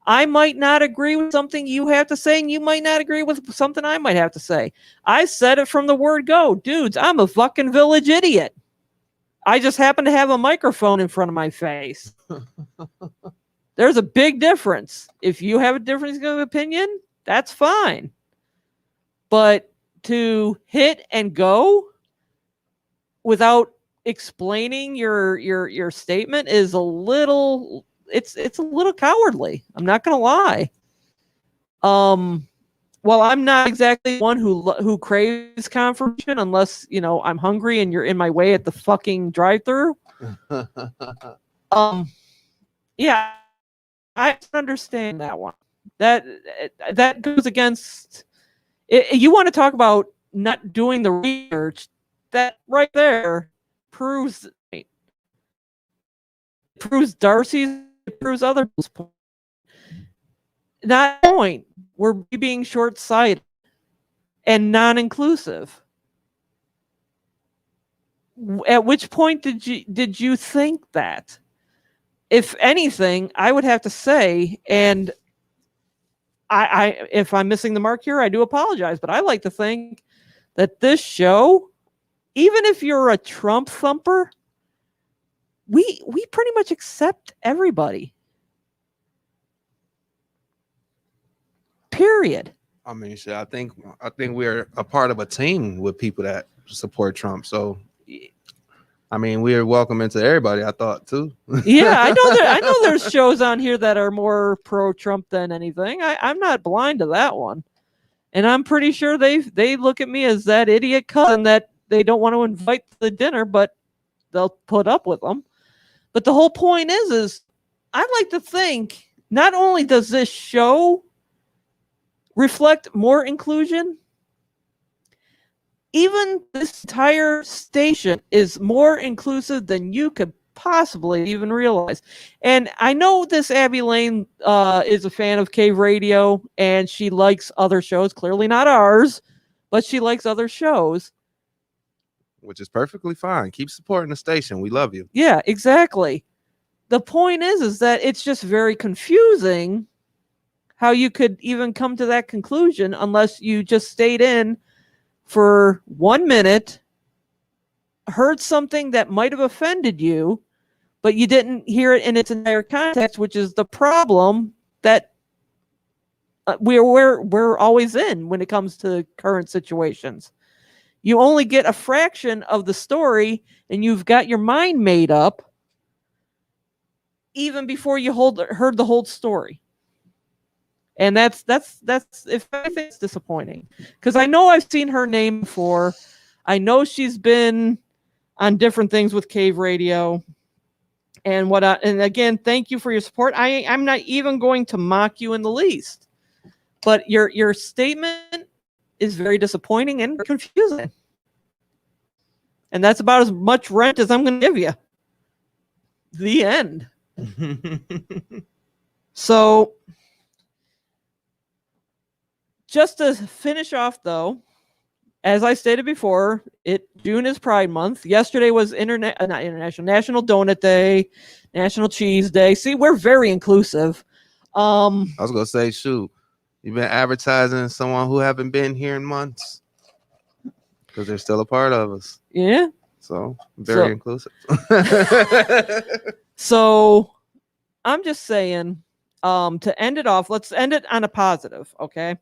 I might not agree with something you have to say, and you might not agree with something I might have to say. I said it from the word go. Dudes, I'm a fucking village idiot. I just happen to have a microphone in front of my face. There's a big difference. If you have a difference of opinion, that's fine. But to hit and go without explaining your statement is a little, it's a little cowardly. I'm not gonna lie. Well, I'm not exactly one who craves confirmation unless, I'm hungry and you're in my way at the fucking drive-thru. Yeah, I understand that one. That goes against it. You want to talk about not doing the research? That right there proves Darcy's, it proves other people's point. That point, we're being short-sighted and non-inclusive. At which point did you think that? If anything, I would have to say, and I if I'm missing the mark here, I do apologize, but I like to think that this show, even if you're a Trump thumper, we pretty much accept everybody. Period. I mean, shit, I think we're a part of a team with people that support Trump. So, I mean, we're welcome into everybody, I thought, too. Yeah, I know there's shows on here that are more pro-Trump than anything. I'm not blind to that one. And I'm pretty sure they look at me as that idiot cousin that they don't want to invite to the dinner, but they'll put up with them. But the whole point is I like to think, not only does this show reflect more inclusion, even this entire station is more inclusive than you could possibly even realize. And I know this Abby Lane is a fan of Cave Radio, and she likes other shows, clearly not ours, but she likes other shows. Which is perfectly fine. Keep supporting the station. We love you. Yeah, exactly. The point is that it's just very confusing how you could even come to that conclusion unless you just stayed in for 1 minute, heard something that might have offended you, but you didn't hear it in its entire context, which is the problem that we're always in when it comes to current situations. You only get a fraction of the story, and you've got your mind made up even before you heard the whole story. And that's if anything, it's disappointing, because I know I've seen her name before. I know she's been on different things with Cave Radio. And and again, thank you for your support. I'm not even going to mock you in the least, but your statement is very disappointing and confusing. And that's about as much rent as I'm going to give you. The end. So, just to finish off, though, as I stated before, June is Pride Month. Yesterday was National Donut Day, National Cheese Day. See, we're very inclusive. I was gonna say, shoot, you've been advertising someone who haven't been here in months because they're still a part of us. Yeah. So very inclusive. So I'm just saying, to end it off, let's end it on a positive, okay?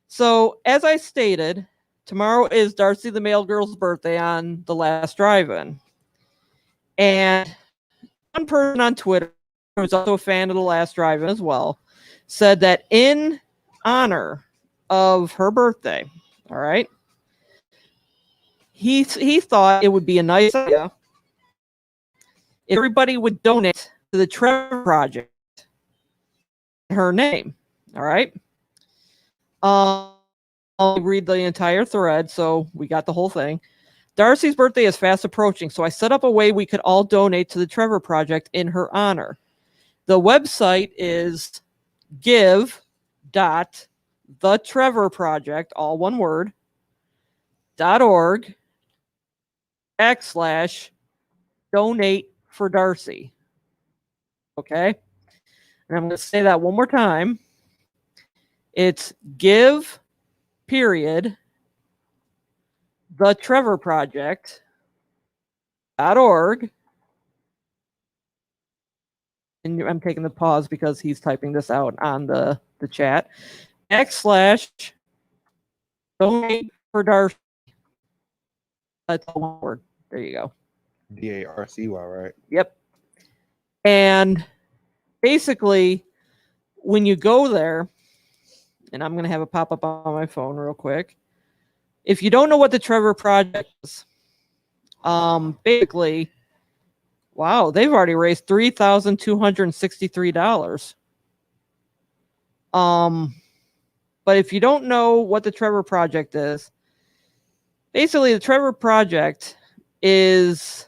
So as I stated, tomorrow is Darcy the Mail Girl's birthday on the last drive-in. And one person on Twitter, who's also a fan of the last drive-in as well, said that in honor of her birthday, all right, he thought it would be a nice idea if everybody would donate to the Trevor Project in her name, all right? I'll read the entire thread, so we got the whole thing. Darcy's birthday is fast approaching, so I set up a way we could all donate to the Trevor Project in her honor. The website is give.thetrevorproject, all one word, .org /donate for Darcy. Okay? And I'm going to say that one more time. It's give, period, the Trevor Project.org. And I'm taking the pause because he's typing this out on the chat. /donate for Darcy. That's one word. There you go. DARCY, right? Yep. And basically, when you go there, and I'm going to have a pop-up on my phone real quick. If you don't know what the Trevor Project is, basically, wow, they've already raised $3,263. But if you don't know what the Trevor Project is, basically the Trevor Project is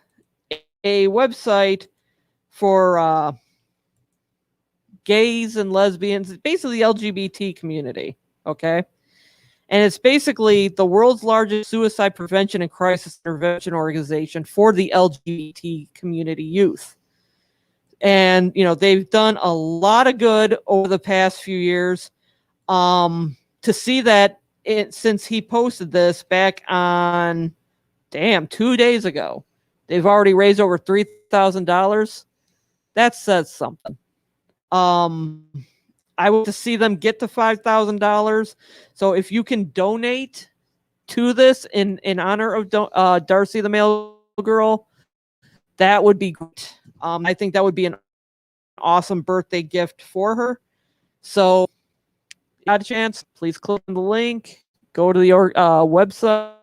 a website for gays and lesbians, basically the LGBT community, okay? And it's basically the world's largest suicide prevention and crisis intervention organization for the LGBT community youth. And, you know, they've done a lot of good over the past few years. To see that since he posted this back on, 2 days ago, they've already raised over $3,000. That says something. I want to see them get to $5,000. So if you can donate to this in honor of Darcy the Mail Girl, that would be great. I think that would be an awesome birthday gift for her. So if you got a chance, please click on the link, go to the website,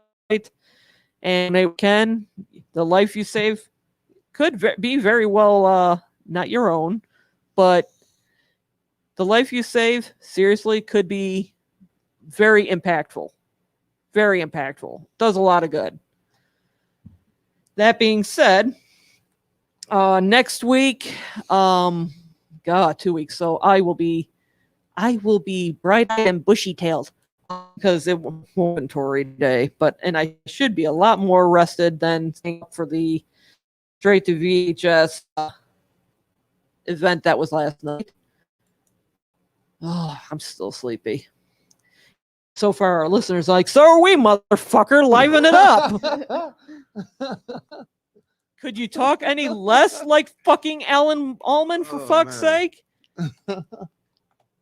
and they can. The life you save could be very well not your own, but the life you save, seriously, could be very impactful. Very impactful. Does a lot of good. That being said, Next week, God, 2 weeks. So I will be bright-eyed and bushy-tailed because it was inventory day. And I should be a lot more rested than staying up for the straight to VHS event that was last night. Oh, I'm still sleepy. So far, our listeners are like, so are we, motherfucker, liven it up. Could you talk any less like fucking Alan Allman, for fuck's sake?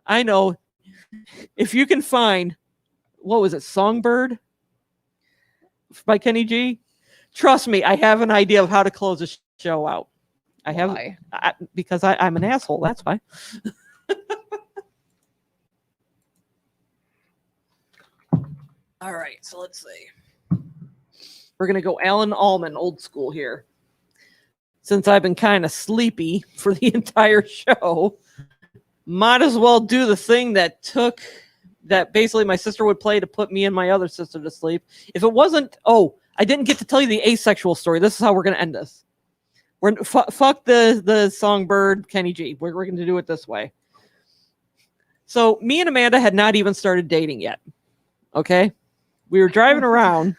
I know. If you can find, what was it, Songbird by Kenny G? Trust me, I have an idea of how to close a show out. I have, because I'm an asshole, that's why. All right, so let's see. We're going to go Alan Allman, old school here. Since I've been kind of sleepy for the entire show, might as well do the thing that basically my sister would play to put me and my other sister to sleep. If it wasn't, I didn't get to tell you the asexual story. This is how we're going to end this. We're fuck the Songbird Kenny G. We're going to do it this way. So me and Amanda had not even started dating yet. Okay? We were driving around.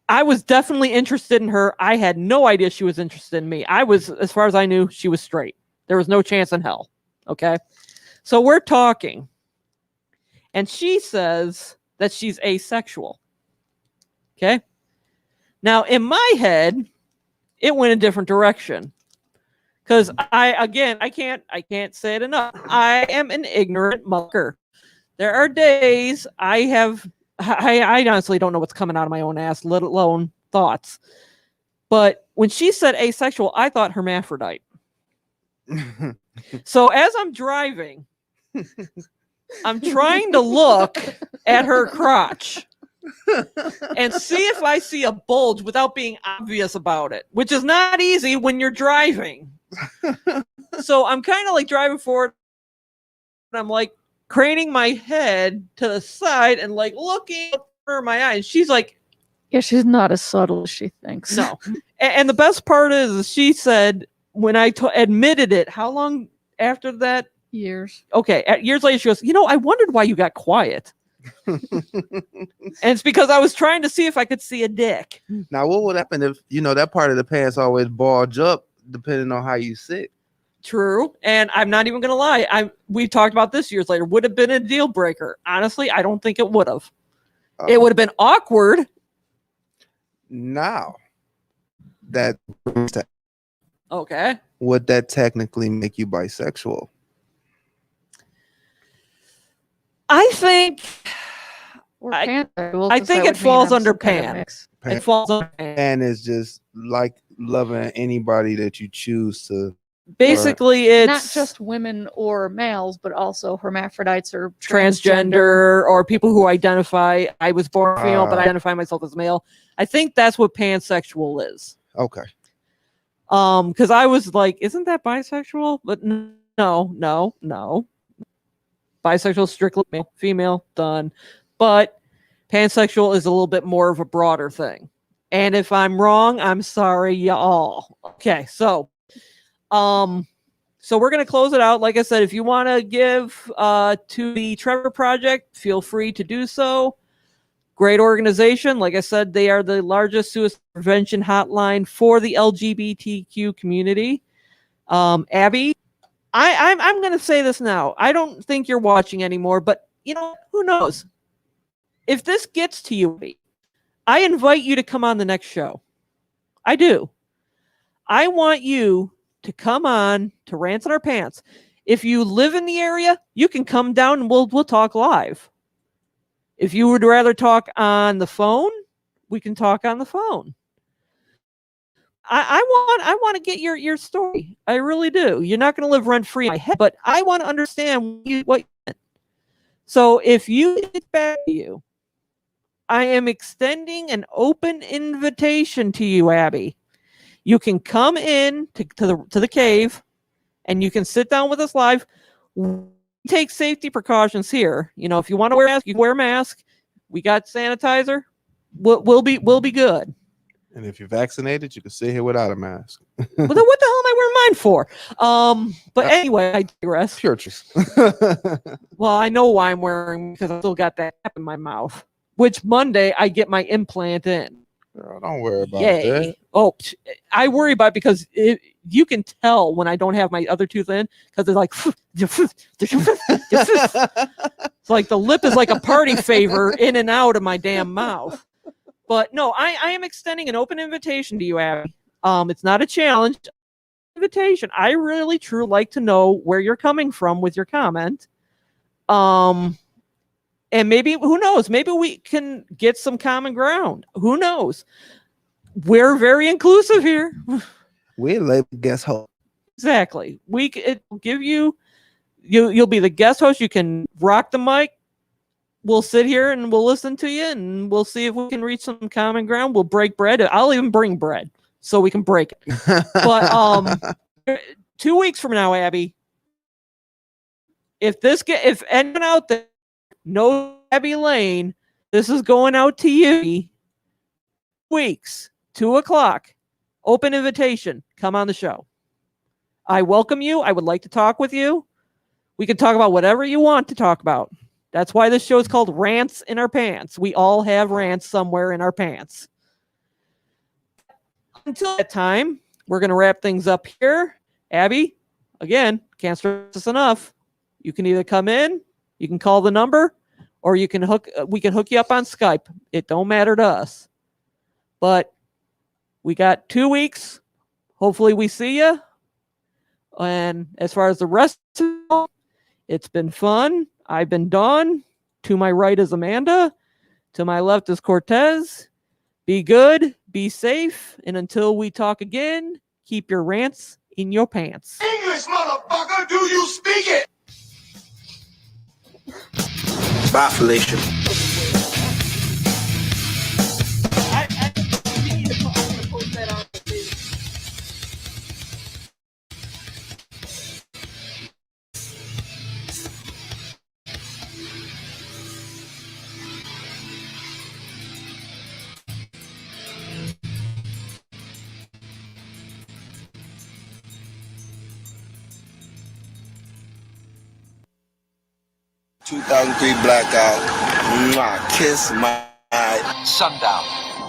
I was definitely interested in her. I had no idea she was interested in me. I was, as far as I knew, she was straight. There was no chance in hell. Okay? So we're talking. And she says that she's asexual. Okay? Now, in my head, it went a different direction. Because I can't say it enough. I am an ignorant motherfucker. There are days I honestly don't know what's coming out of my own ass, let alone thoughts. But when she said asexual, I thought hermaphrodite. So as I'm driving, I'm trying to look at her crotch and see if I see a bulge without being obvious about it, which is not easy when you're driving. So I'm kind of like driving forward, and I'm like craning my head to the side and like looking for my eye. And she's like, yeah, she's not as subtle as she thinks. no. And the best part is she said, when I admitted it, how long after that? Years. Okay. Years later, she goes, I wondered why you got quiet. And it's because I was trying to see if I could see a dick. Now, what would happen if, that part of the pants always bulge up depending on how you sit? True. And I'm not even going to lie. We talked about this years later. Would have been a deal breaker. Honestly, I don't think it would have. It would have been awkward. Now, okay. Would that technically make you bisexual? I think I think it falls under pan. It falls under pan. And it's just like loving anybody that you choose to. Basically, it's not just women or males, but also hermaphrodites or transgender or people who identify. I was born female, but I identify myself as male. I think that's what pansexual is. Okay. Because I was like, isn't that bisexual? But no. Bisexual, strictly male, female, done. But pansexual is a little bit more of a broader thing. And if I'm wrong, I'm sorry, y'all. Okay, so we're going to close it out. Like I said, if you want to give to the Trevor Project, feel free to do so. Great organization. Like I said, they are the largest suicide prevention hotline for the LGBTQ community. Abby, I'm going to say this now. I don't think you're watching anymore, but who knows? If this gets to you, I invite you to come on the next show. I do. I want you to come on to Rants in Our Pants. If you live in the area, you can come down and we'll talk live. If you would rather talk on the phone, we can talk on the phone. I want to get your story. I really do. You're not going to live rent free in my head, but I want to understand what you meant. So if you get back to you, I am extending an open invitation to you, Abby. You can come in to the cave, and you can sit down with us live. We take safety precautions here. If you want to wear a mask, you can wear a mask. We got sanitizer. We'll be good. And if you're vaccinated, you can sit here without a mask. Well, then what the hell am I wearing mine for? But anyway, I digress. Pure truth. Well, I know why I'm wearing because I still got that cap in my mouth. Which Monday I get my implant in. Girl, don't worry about Yay! that. Oh, I worry about it because you can tell when I don't have my other tooth in because it's like it's like the lip is like a party favor in and out of my damn mouth. But no, I am extending an open invitation to you, Abby. It's not a challenge. Invitation. I really truly like to know where you're coming from with your comment. And maybe, who knows, maybe we can get some common ground. Who knows? We're very inclusive here. We're labeled guest host. Exactly. It'll give you'll be the guest host. You can rock the mic. We'll sit here and we'll listen to you and we'll see if we can reach some common ground. We'll break bread. I'll even bring bread so we can break it. But 2 weeks from now, Abby, if anyone out there knows Abby Lane, this is going out to you. Weeks, 2:00, open invitation. Come on the show. I welcome you. I would like to talk with you. We can talk about whatever you want to talk about. That's why this show is called Rants in Our Pants. We all have rants somewhere in our pants. Until that time, we're going to wrap things up here. Abby, again, can't stress this enough. You can either come in, you can call the number, or we can hook you up on Skype. It don't matter to us. But we got 2 weeks. Hopefully we see you. And as far as the rest of it, it's been fun. I've been Dawn. To my right is Amanda. To my left is Cortez. Be good, be safe, and until we talk again, keep your rants in your pants. English, motherfucker, do you speak it? Bye, Felicia. Blackout. Mwah, kiss my. Sundown.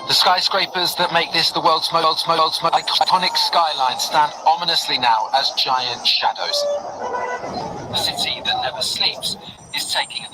The skyscrapers that make this the world's most iconic skyline stand ominously now as giant shadows. The city that never sleeps is taking a nap.